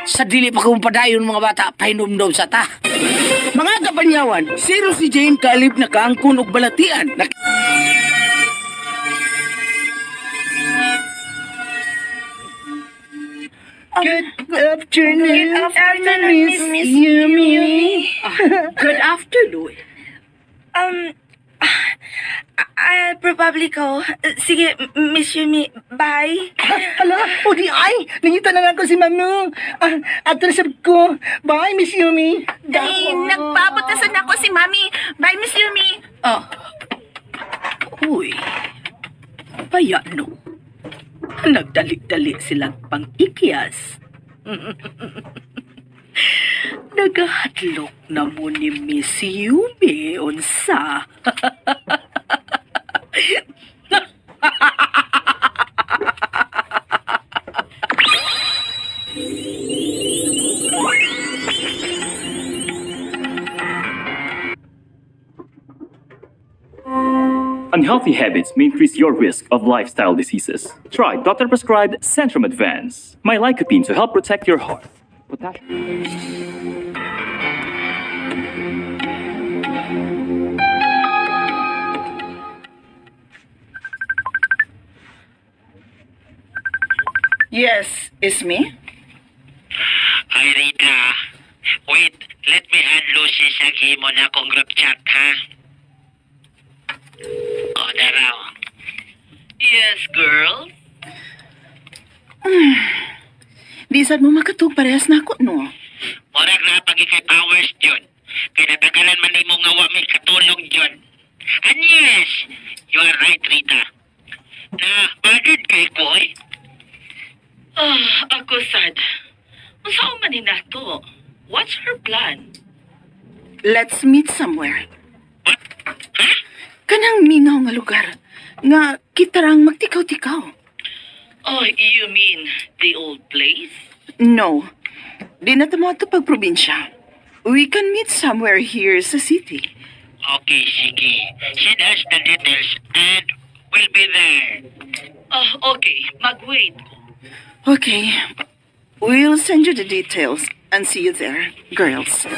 Sa dili pa kumpadayon mga bata, pahinumdom sa ta. Mga kapanyawan, zero si Jane kalip na kaangkon og balatian. Good afternoon, Miss Yumi. Good afternoon. Probably ko. Sige, Miss Yumi, bye. Hala, o di ay, nangita na lang ko si Manu. At sabi ko, bye, Miss Yumi. Ay, nagpaabot na sana ako si Mami. Bye, Miss Yumi. Uy, baya no. Nagdali-dali silang pang-ikyas. Nagahadlok na mo ni Miss Yumi, unsa. Unhealthy habits may increase your risk of lifestyle diseases. Try doctor-prescribed Centrum Advance, my lycopene to help protect your heart. Yes, it's me. Ay, Rita. Wait, let me add Lucy sa gimo na akong group chat, ha? O, daraw. Yes, girl? Di sad mo makatug parehas na ako, no? Murag na pagi kay powers yun. Kaya natagalan man mo nga wa may katulog yun. And yes, you are right, Rita. Na, bagad kay Koy? Ako sad. Unsa man ni nato? What's her plan? Let's meet somewhere. What? Ha? Kanang minaw nga lugar. Nga kitarang magtikaw-tikaw. Oh, you mean the old place? No. Di na tamo ito pag probinsya. We can meet somewhere here sa city. Okay, sige. Send us the details and we'll be there. Okay. Mag-wait. Okay. We'll send you the details and see you there, girls.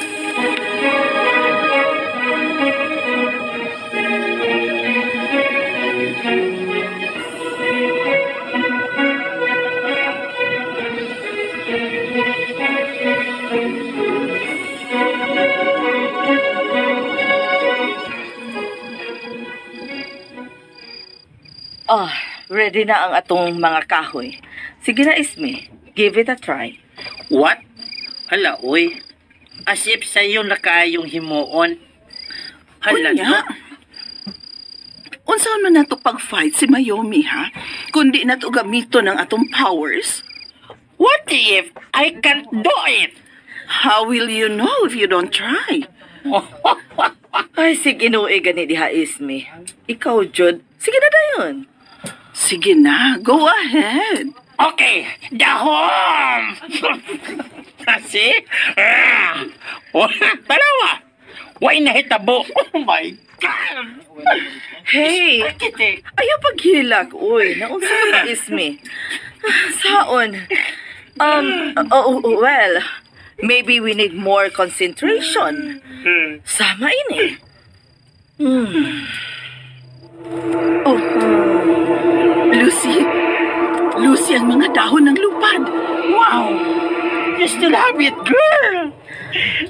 Ready na ang atong mga kahoy. Sige na, Isme. Give it a try. What? Hala, uy. As if sa'yo na kaayong himuon. Hala, Unya? no? Unsaon man nato pag-fight si Mayumi, ha? Kundi nato gamito ng atong powers. What if I can't do it? How will you know if you don't try? Ay, sige inuwi gani diha, Isme. Ikaw, Jud. Sige na dayon. Sige na, go ahead. Okay, dahom! Kasi? Dalawa! Why nahitabo? Oh my God! Hey! Ayaw paghilak. Uy, naunsa ka ba, Isme? Saon? Well, maybe we need more concentration. Sama ini. Lucy ang mga dahon ng lupad. Wow! You still have it, girl!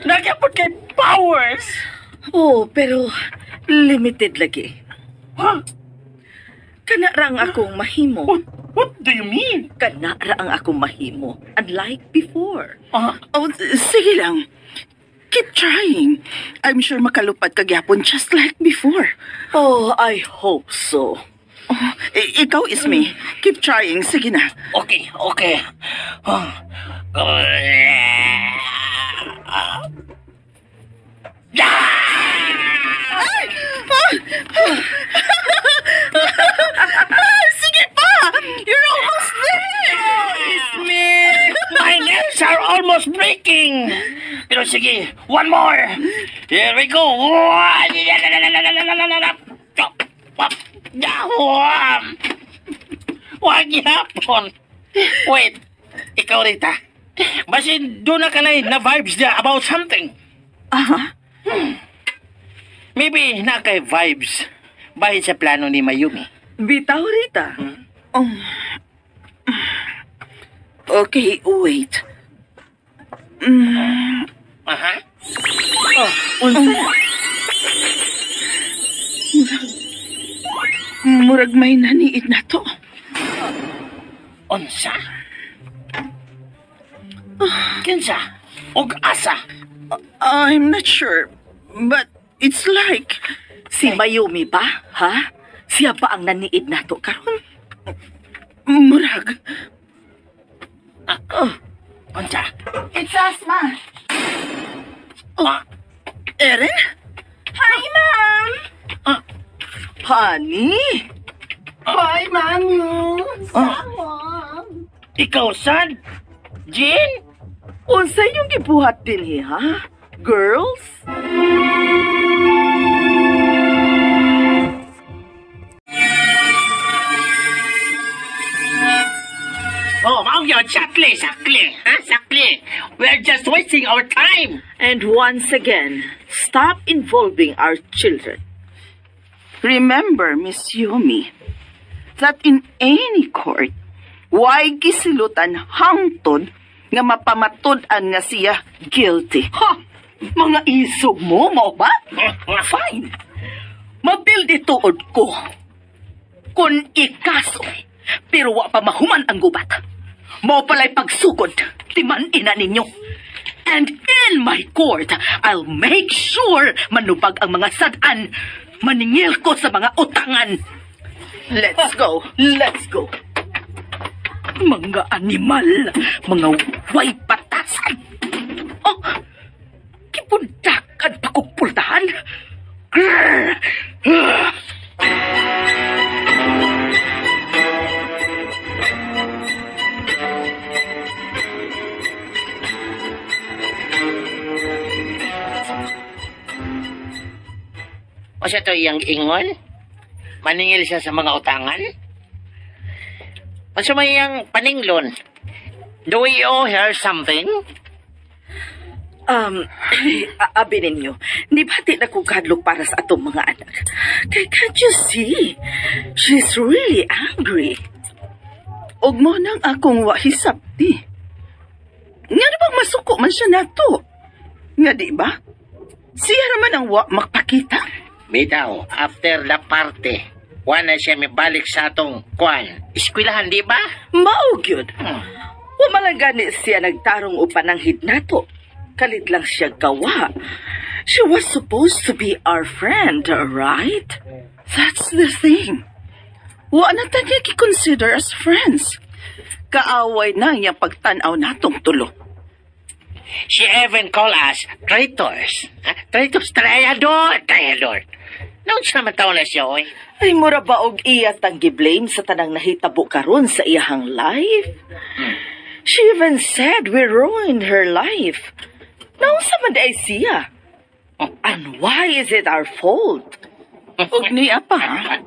Nagapot kay powers! Oh, pero limited lagi. Huh? Kana ra ang akong mahimo. What do you mean? Kana ra ang akong mahimo. Unlike before. Oh, sige lang. Keep trying. I'm sure makalupad ka gyapon just like before. Oh, I hope so. Oh, ikaw, Isme. Keep trying. Sige na. Okay, okay. Sige pa! You're almost there! Isme! My nails are almost breaking! Pero sige, one more! Here we go! Wag yapon! Wait, ikaw Rita. Basin doon na ka na vibes niya about something. Maybe na kay vibes bahit sa plano ni Mayumi. Bitaw, Rita. Okay, wait. Aha. Unsa? Murag may naniid na to. Unsa? Kinsa? Og asa? I'm not sure, but it's like... Si Mayumi ba? Ha? Siya ba ang naniid nato karon? Murag. Unsa? It's Asma. Erin? Hi, Ma'am. Honey? Hi, Mami. Ikaw, son? Jean? Unsa yung gibuhat din ha? Girls? Oh, ma'am, yun. Sakli. Ha? Sakli. We're just wasting our time. And once again, stop involving our children. Remember, Miss Yumi, that in any court, why gisilutan hangtod nga mapamatud-an nga siya guilty. Ha! Mga isog mo, mo ba? Fine. Mabildi tuod ko. Kung ikaso, pero wa pa mahuman ang gubat. Mo pala'y pagsugod, timan ina ninyo. And in my court, I'll make sure manubag ang mga sadan. Maningil ko sa mga utangan. Let's go. Let's go. Mga animal, mga way patasan. Oh, kipundakan pa kong pultahan. Grrr! O siya to iyang ingon? Maningil siya sa mga utangan? O siya may iyang paninglon? Do we owe her something? Abi ninyo, nibati na kong kadlok para sa atong mga anak. Kay, can't you see? She's really angry. Og mo nang akong wahisapti. Nga na bang masuko man siya nato? Nga di ba? Siya naman ang wa makpakita. Bitaw, after the party, Wala siya may balik sa atong eskwelahan, di ba? Mao gyud. Wa man lang gani siya nagtarong upan ng hidnato. Kalit lang siya gawa. She was supposed to be our friend, right? That's the thing. Wa na ta niya consider as friends. Kaaway na niya pagtanaw natong tulo. She even call us traitors. Traitors, traitor. Noon siya mataw na siya, oy. Ay mura ba og iya tang giblame sa tanang nahitabo karon sa iyahang life? She even said we ruined her life. Naunsa man day siya? And why is it our fault? Og niya pa, ha?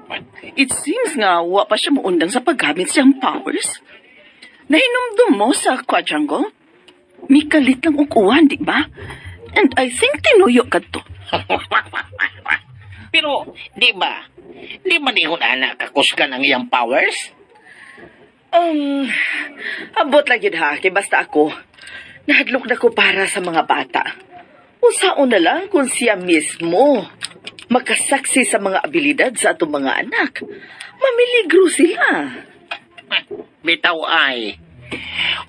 It seems nga wa pa siya muundang sa paggamit siyang powers. Nahinumdum mo sa quadrangle? May kalit lang ukuan, di ba? And I think tinuyo ka to. Pero, di ba? Di ba nihon anak kakusgan ang iyang powers? Abot lang yun ha, kay basta ako. Nahadlok na ko para sa mga bata. Unsaon na lang kung siya mismo makasaksi sa mga abilidad sa atong mga anak. Mamiligro sila. Bitaw ay.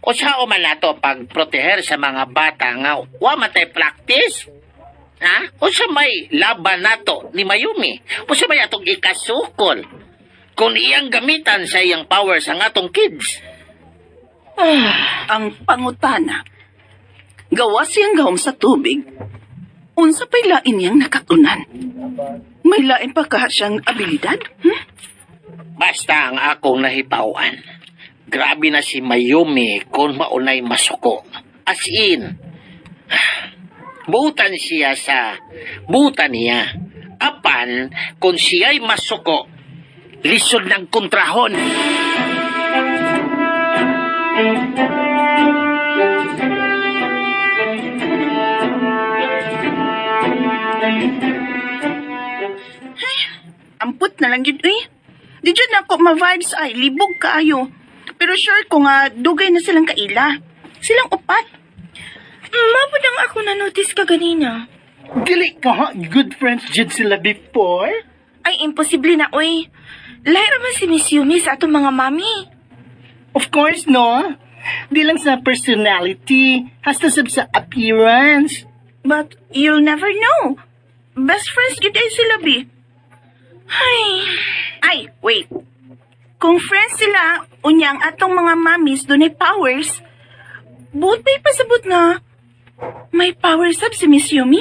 O sao man nato pagproteher sa mga bata nga wa matay practice? Ha? O sa may laban nato ni Mayumi? O sa may atong ikasukol? Kung iyang gamitan sa iyang powers ang atong kids? Ang pangutana. Gawa siyang gawom sa tubig. Unsa pa'y lain niyang nakatunan? May lain pa ka siyang abilidad? Basta ang akong nahipawan. Grabe na si Mayumi kung maunay masuko. As in, butan siya sa butan niya. Apan, kung siya'y masuko, lisod ng kontrahon. Amput na lang yun, Di dyan ako ma-vibes ay, libog kaayo. Pero sure ko nga, dugay na silang kaila. Silang upat. Mabudang ako na-notice ka ganina. Dili ka ha? Good friends dyan sila before? Ay, imposible na, oy. Lahi raman si Miss Yumi sa atong mga mami. Of course, no? Di lang sa personality, hasta sa appearance. But you'll never know. Best friends gid ay sila, bi. Ay, wait. Kung friends sila, unya ang atong mga mamis doon ay powers, buot ba'y pasabot nga may powers up si Miss Yumi?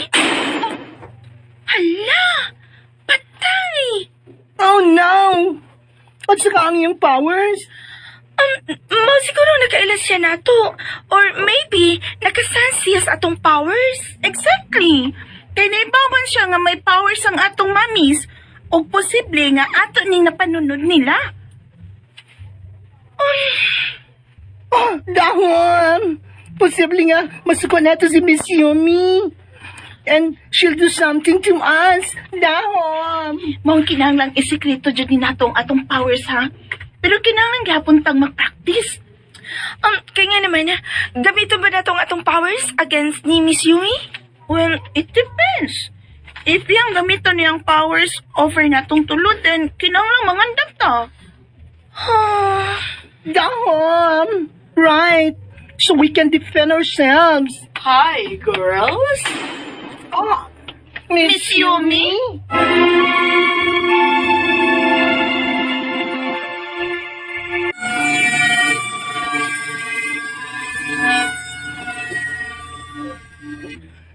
Hala! Patay! Oh no! At saka ang iyong powers? Siguro nakailas siya nato. Or maybe, nakasan siya sa atong powers. Exactly. Kaya naibawan siya nga may powers ang atong mamis o posible nga ato ning napanunod nila. Dahon! Posible nga, masuko nato si Miss Yumi. And she'll do something to us. Dahon! Mong kinahanglang isikreto dyan ni natong atong powers, ha? Pero kinahanglang gapon tang mag-practice. Kaya nga naman, gamito ba natong atong powers against ni Miss Yumi? Well, it depends. If yung gamito niyang powers over natong tulod, then kinahanglang mangandam ta. Dahon! Right. So we can defend ourselves. Hi, girls. Oh, Miss Yumi?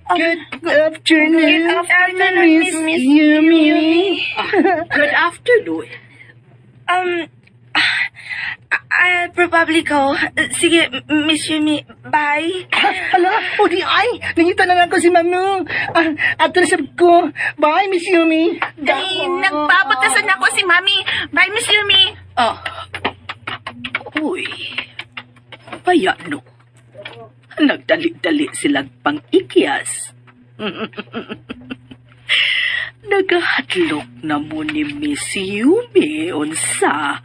Good afternoon. Good afternoon, Miss Yumi. Good afternoon. I'll probably go. Sige, Miss Yumi, bye. Hala, o di ay, nangita na lang ko si Manu. Ato na sabi ko, bye Miss Yumi. Ay, nagpapatasan ako si Mami. Bye, Miss Yumi. Uy, payano. Nagdali-dali silang pang-ikyas. Nagahatlok na mo ni Miss Yumi, unsa.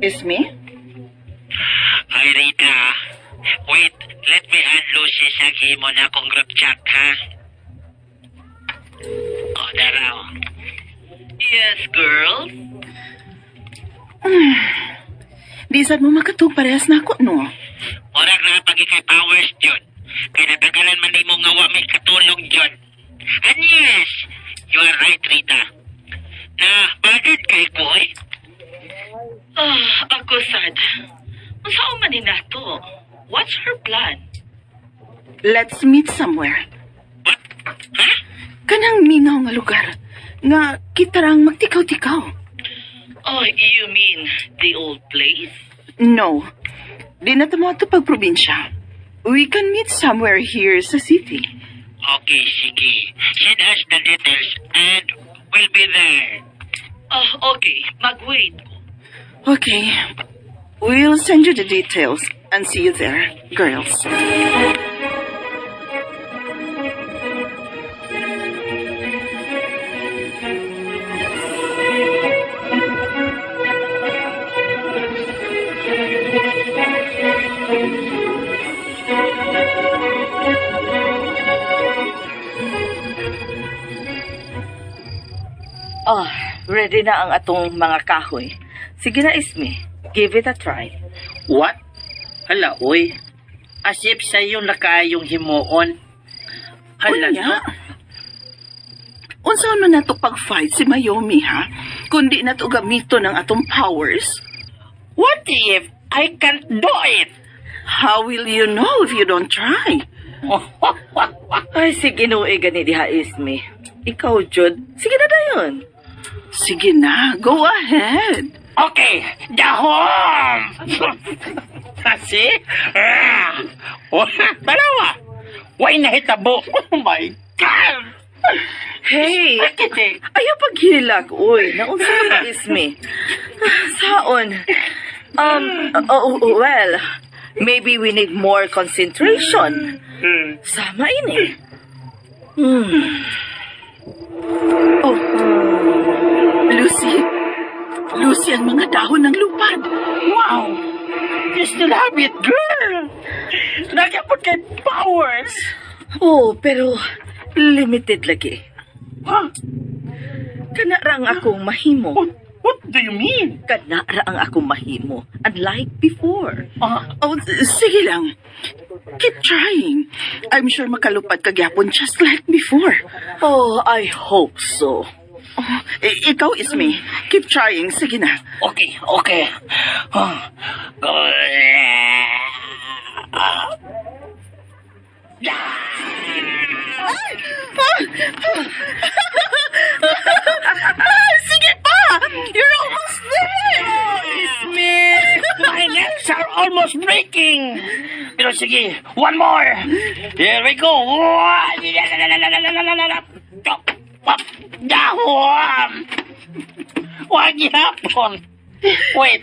Isme? Ay, Rita. Wait, let me add Lucy sa mo na akong group chat, ha? O, daraw. Yes, girl? Di sad mo makatug parehas na ako, no? Murag na pag ikay powers, John. Kaya natagalan man di mo nga wa may katulog, John. And yes, you are right, Rita. Na, bagid kay Koy? Ako sad. Saan man ni nato? What's her plan? Let's meet somewhere. What? Ha? Kanang minaw nga lugar. Nga kita rang magtikaw-tikaw. Oh, you mean the old place? No. Di na tamo ato pag probinsya. We can meet somewhere here sa city. Okay, sige. Send us the details and we'll be there. Oh, okay. Mag-wait. Okay. We'll send you the details and see you there, girls. Ready na ang atong mga kahoy. Sige na, Isme. Give it a try. What? Hala, oy. As if sa'yo na kayong himuon. Hala, Unya? Unsaon man nato pag-fight si Mayumi, ha? Kundi nato gamito ng atong powers. what if I can't do it? How will you know if you don't try? Ay, sige no, gani diha, Isme. Ikaw, Jud. Sige na dayon. Sige na, go ahead. Okay, dahom! See? Dalawa! Why nahitabo? Oh my God! Hey! Ayaw paghilak, uy. Naunsa na ba, Isme? Saon? Well, maybe we need more concentration. Sama ini. Lucy ang mga dahon ng lupad. Wow! You still have it, girl! Nagapot kay powers! Oh, pero limited lagi. Huh? Kana ra ang akong mahimo. What do you mean? Kana ra ang akong mahimo. Unlike before. Oh, sige lang. Keep trying. I'm sure makalupad ka gyapon just like before. Oh, I hope so. Ikaw, Isme. Keep trying. Sige na. Okay, okay. Sige pa! You're almost there! Isme! My legs are almost breaking! Pero sige, one more! Here we go! Dahon! Huwag yapon! Wait,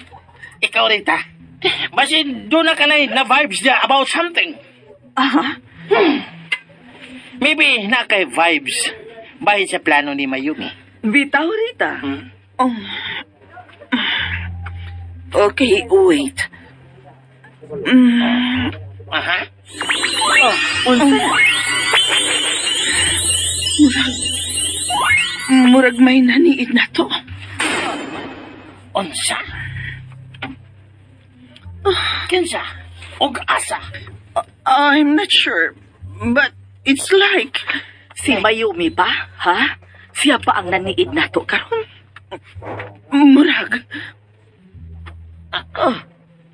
ikaw rin ta. Basin doon na ka na vibes niya about something. Maybe na kay vibes bahin sa plano ni Mayumi. Bitaw, Rita. Okay, wait. Aha. Murag may naniid na to. Unsa? Kinsa? Og asa? I'm not sure, but it's like... Si Mayumi ba, ha? Siya pa ang naniid nato karon. Murag.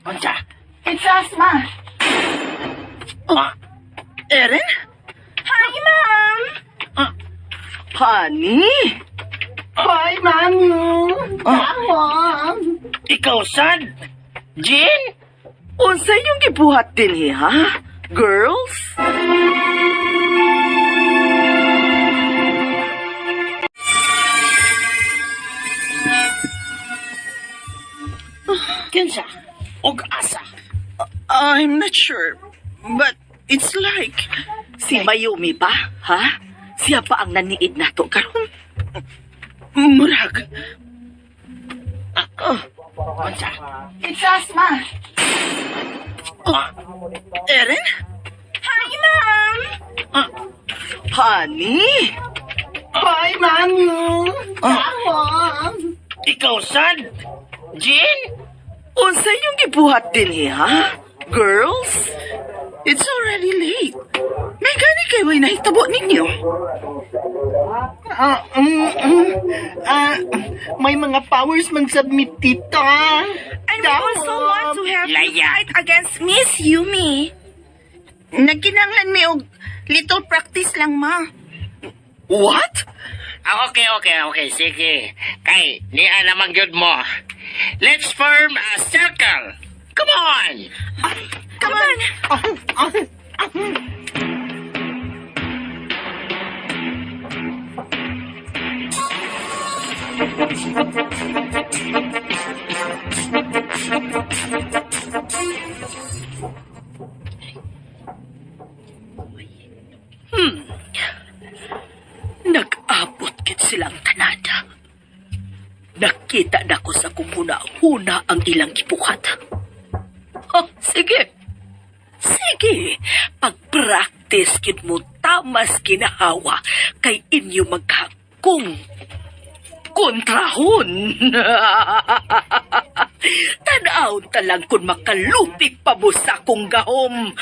Unsa? It's Asma. Erin? Hi, Mom! Honey? Hi, Mami. Tawag. Ikaw, sad? Jean? Unsa yung gibuhat din ha? Girls? Kinsa? Og asa? I'm not sure, but it's like... Si Mayumi ba, ha? Siya pa ang naniid nato karon. Murag. It's us, ma. Erin? Hi, Ma'am! Honey? Hi, Mami! Ikaw, sad? Jean? Unsa yung gibuhat din ha? Girls? It's already late. May gani kayo may nahitabo ninyo. May mga powers man submit tita. And we also want to help you Laya. fight against Miss Yumi. Nagkinanglan mi og little practice lang, ma. What? Okay. Sige. Kay, niya naman yun mo. Let's form a circle. Come on! Come on. Nag-abot kit silang tanada. Nakita na ko sa kumuna-huna ang ilang gibuhat. Oh, sige. Sige. Pag-practice kit mo tamas ginahawa kay inyo maghakong kontrahon. Tanaw talang kung makalupik pa mo sa kong gahom.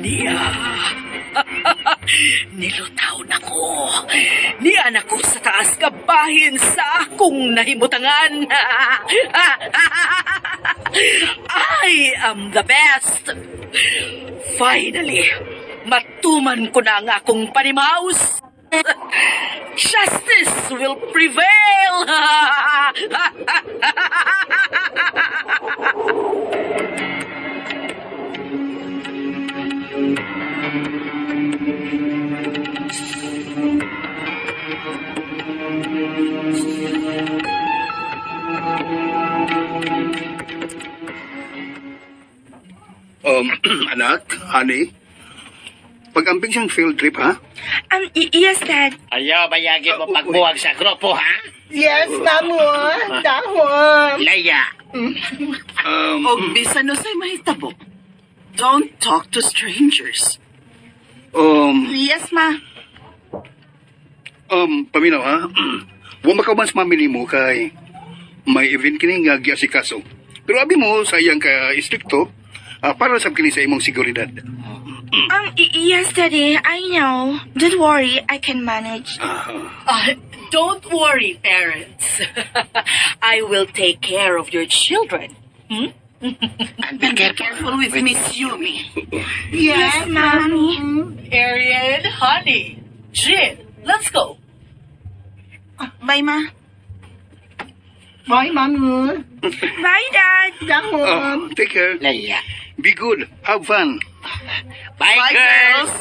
Niya. Nilutaw na ko. Niyan ako sa taas kabahin sa akong nahimutangan. I am the best. Finally, matuman ko na ang akong panimaus. Justice will prevail. Anak, honey, pag-amping siyang field trip, ha? Yes, Dad. Ayaw, bayagin mo pagbuwag sa grupo, ha? Yes, Mamo. Dahon. Laya. Og bisan no say mahitabo. Don't talk to strangers. Yes, ma. Paminaw, ha? Huwag makaman sa mamili mo kay may event kini nga giasikaso. Pero abi mo, sayang ka istrikto, para sa kini sa imong seguridad. Yes, Daddy. I know. Don't worry. I can manage. Don't worry, parents. I will take care of your children. And be careful with Miss Yumi. Yes, Mommy. Ariel, honey, Jin, let's go. Bye, Ma. Bye, Mami. Bye, Dad. Dahon. Take care. Laya. Be good. Have fun. Bye, girls.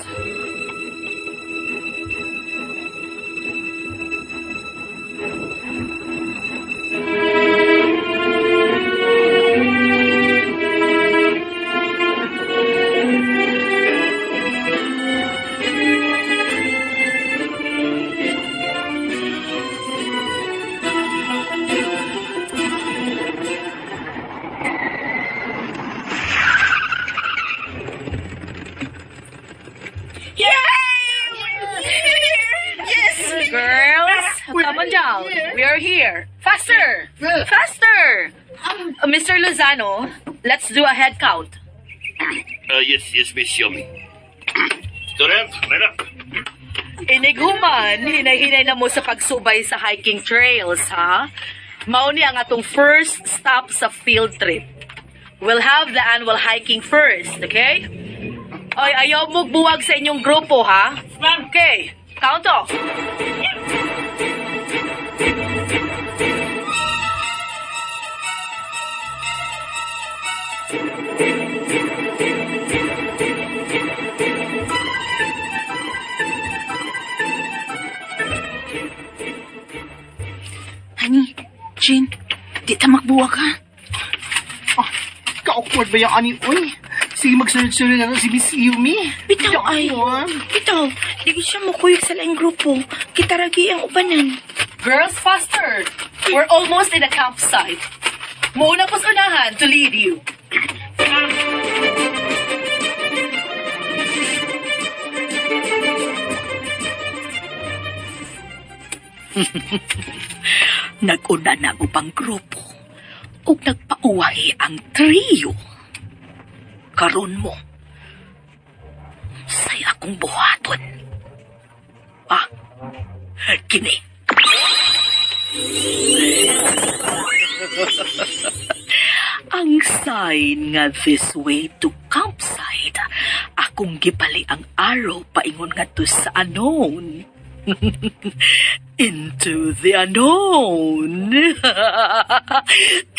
Girls, come on down. We are here. Faster! Faster! Mr. Lozano, let's do a head count. Yes, Miss Yumi. Student, line up. Inighuman, hinay-hinay na mo sa pagsubay sa hiking trails, ha? Mauni ang atong first stop sa field trip. We'll have the annual hiking first, okay? Oy, ayaw mo buwag sa inyong grupo, ha? Okay, count off. Honey, Jin, di ta magbuwag ha. Ka-awkward ba yung ani? Uy, Sige, magsunod-sunod na si Miss Yumi. Bitaw ay. Bitaw, di ko siya mukuyog sa laing grupo. Kita ragi ang ubanan. Girls, faster! We're almost in the campsite. Muna po's unahan to lead you. Nag-una na upang grupo ug nagpauwahi ang trio. Karon mo, say akong buhaton. Kini. Ang sign nga this way to campsite, akong gipali ang arrow paingon nga to sa unknown. Into the unknown.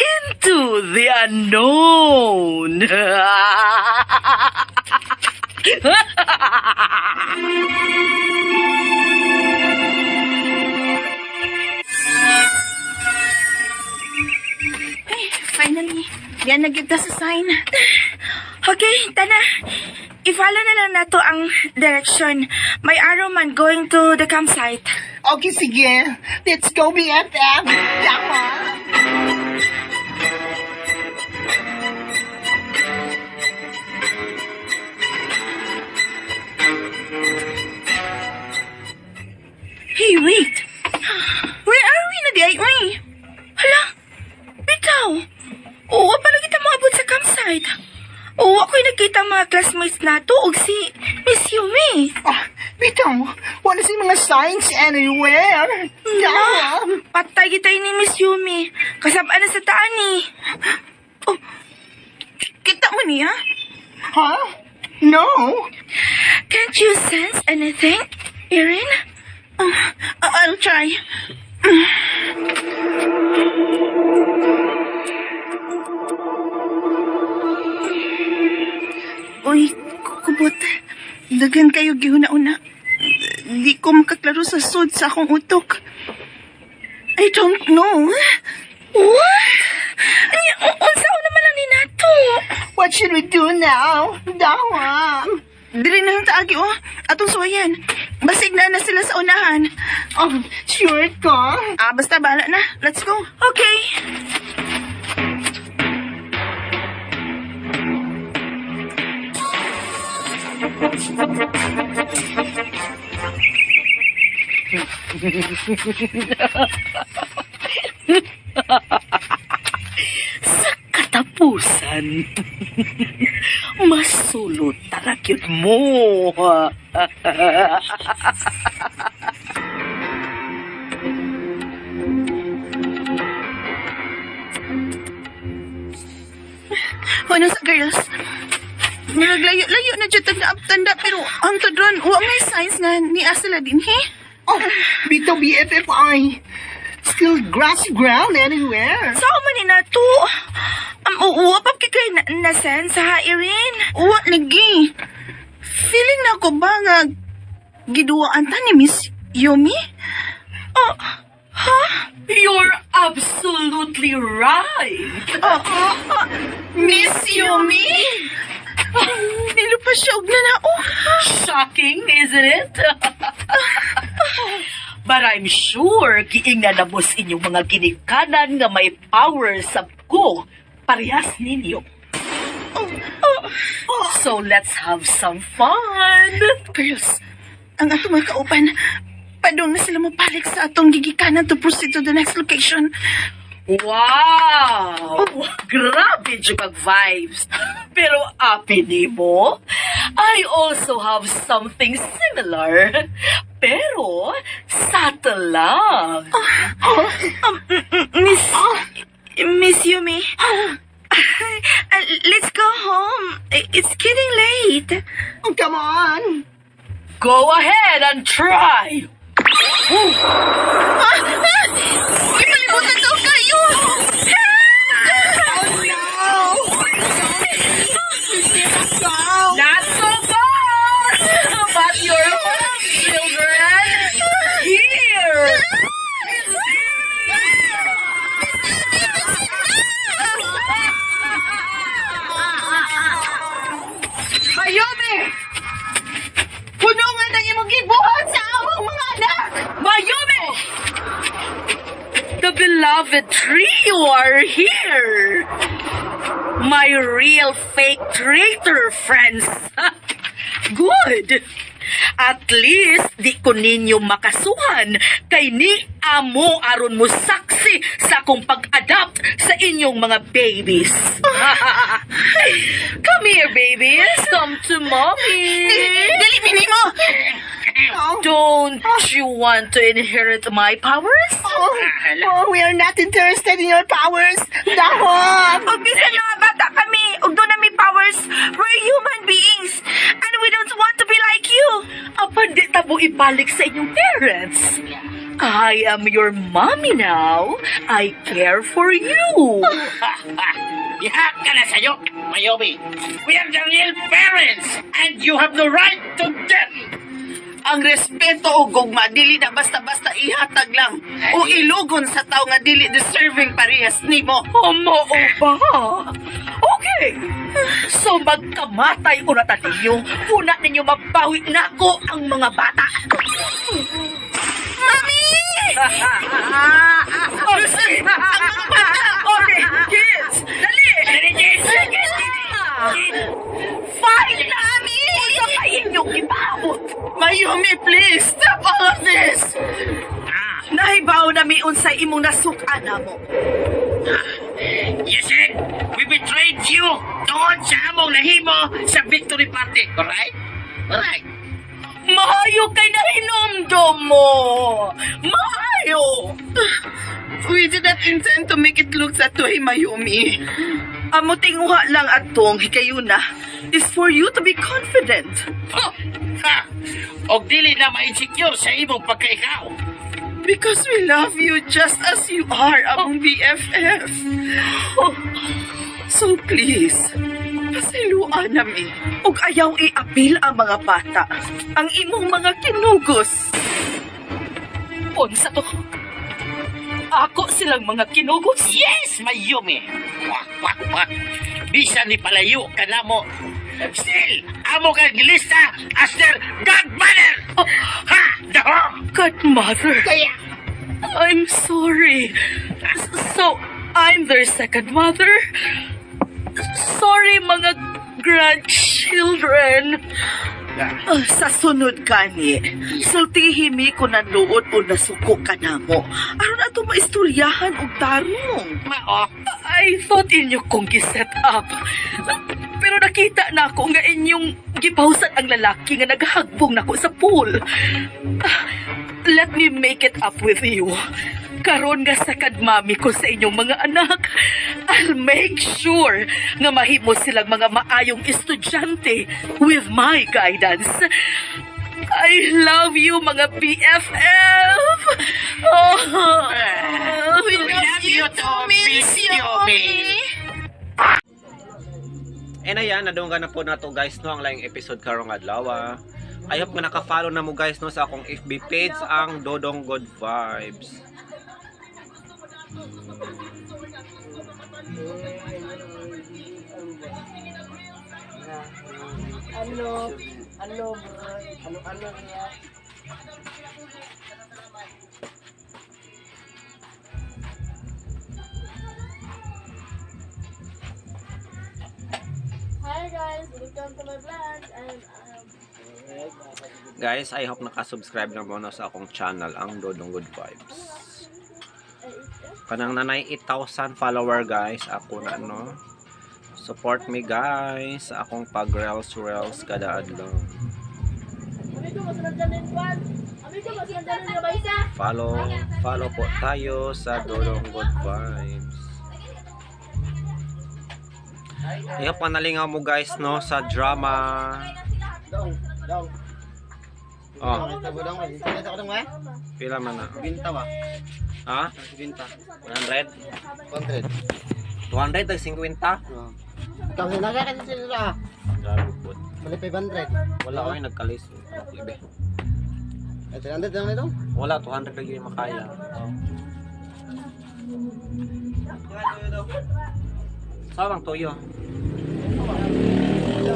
Into the unknown. Finally, yan nagyugta sa sign. Okay, tana. I-follow na lang nato ang direction. May arrow man going to the campsite. Okay, sige. Let's go, BFF. Tama. Hey, wait. Where are we na di ay? Uy. Hala, bitaw. Oo, pala kita maabot sa campsite. Oo, ako'y nakita mga classmates nato og si Miss Yumi. Bitaw, wala si mga signs anywhere. Tama. Patay kita ni Miss Yumi. Kasabaan na sa taan ni. Oh, kita mo niya? Huh? No. Can't you sense anything, Erin? I'll try. Uy, kubot. Dagan kayo gihuna-una. Di ko makaklaro sa sud sa akong utok. I don't know. What? Unsa naman lang ni nato? What should we do now? Dawa. Dili na lang taagi, oh. Atong suwayan. Basig na sila sa unahan. Sure ka? Basta bahala na. Let's go. Okay. Sa katapusan, masulot tarakit mo. Ano sa girls? Naglayo-layo na dyan tanda pero ang tadron, wa may signs nga ni Asila din, he? Bitaw BFFI. Still grassy ground anywhere. Sao man ni nato? Uwa pa kay na-sense ha, Erin? Uwa, lagi. Feeling na ko ba nga giduwaan ta ni Miss Yumi? You're absolutely right. Miss Yumi? Nilo pa siya og nanao. Shocking, isn't it? But I'm sure kiing na nabos inyong mga ginikanan nga may power sa ko parehas ninyo. So let's have some fun. Girls, ang atong mga kauban, padong na sila mapalik sa atong gigikanan to proceed to the next location. Wow! Grabe yung vibes. Pero api ni mo, I also have something similar. Pero subtle lang. Miss Yumi, let's go home. It's getting late. Come on. Go ahead and try. Ipalimutan daw kayo! Not so far! But you're home, children! Here! you are here. My real fake traitor friends. Good. At least di ko ninyo makasuhan kay ni amo aron mo saksi sa akong pag-adapt sa inyong mga babies. Come here, babies. Come to mommy. Dali, bini mo! Don't you want to inherit my powers? Oh, we are not interested in your powers. Dahon! Og bisan mga bata kami, ug doon na may powers, we're human beings, and we don't want to be like you. Apan di tabo ibalik sa inyong parents. I am your mommy now. I care for you. Ihak ka na sa'yo, Mayumi. We are the real parents, and you have the right to them. Ang respeto o gugma, dili na basta-basta ihatag lang o ilugon sa tao nga dili deserving parehas nimo. Amo ba? Okay. So magkamatay una ta ninyo. Una ninyo mabawi nako ang mga bata. Mami! Okay. Okay, kids. Dali. Fine, Mami! Unsa pa inyong gibawot? Mayumi, please, stop all of this! Nahibaw na mi unsay imong nasukan mo. You said we betrayed you doon sa among nahimo sa victory party, alright? Alright. Mahayo kay nahinomdom mo! Mahayo! We did not intend to make it look that way, Mayumi. Amo tinguha lang atong hikayuna is for you to be confident. Ha! Og dili na ma-insecure sa imong pagkaikaw. Because we love you just as you are, among BFF. So please, pasiluan nami. Ug ayaw i-apil ang mga bata. Ang imong mga kinugos. Unsa to? Ako silang mga kinugos? Yes, Mayumi! Wak, wak, wak. Bisa ni palayo ka na mo. Still, amo kang lista as their godmother! Ha! Dahom! Godmother? Kaya! I'm sorry. So, I'm their second mother? Sorry, mga grandchildren. Sa sunod kani, sultihimi ko na nuod o nasuko ka na mo. Aron ato maistoryahan og tarong. Mao, I thought inyo kong giset up. Pero nakita na ako nga inyong gipawsan ang lalaki nga naghagbong nako sa pool. Let me make it up with you. Karon nga sakad mami ko sa inyong mga anak, I'll make sure nga mahimo silang mga maayong estudyante with my guidance. I love you, mga BFF! Oh, we love you too, Miss Yumi! And ayan, nadunggan na po na to guys no ang laing episode karong adlaw. I hope nga naka-follow na mo guys no sa akong FB page ang Dodong Good Vibes. Ano niya? Hi guys, welcome to my vlog and Guys, I hope naka-subscribe na mo na sa akong channel ang Dodong Good Vibes. Kanang nanay 8,000 follower guys, ako na no. Support me guys sa akong pag-reels kada adlaw. Follow po tayo sa Dodong Good Vibes. I hope nalingaw mo guys no sa drama. Oh. Pila man na? Binta ba? Ha? Binta. 100? 100. 200 tag 50? Tapos nagkakita sila. Grabe po. Bali 500. Wala ko yung nagkalis. Libe. 300 lang nito? Wala, 200 lagi yung makaya. Saan ang toyo?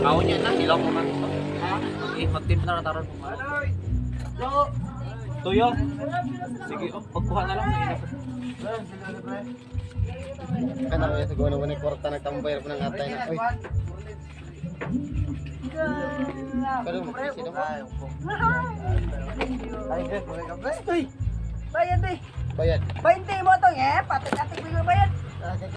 Ako niya na, hilaw ko man. Eh, mag-tip na rataran mo. Tuyo? Sige, pagkuha na lang. Kana ko yung siguro na kwarta nagtambay ko ng atay na. Uy. Pero makisi na mo. Ay, Uy! Bayad eh! Bayad. 20 mo to, eh? Pati-atik mo yung bayad.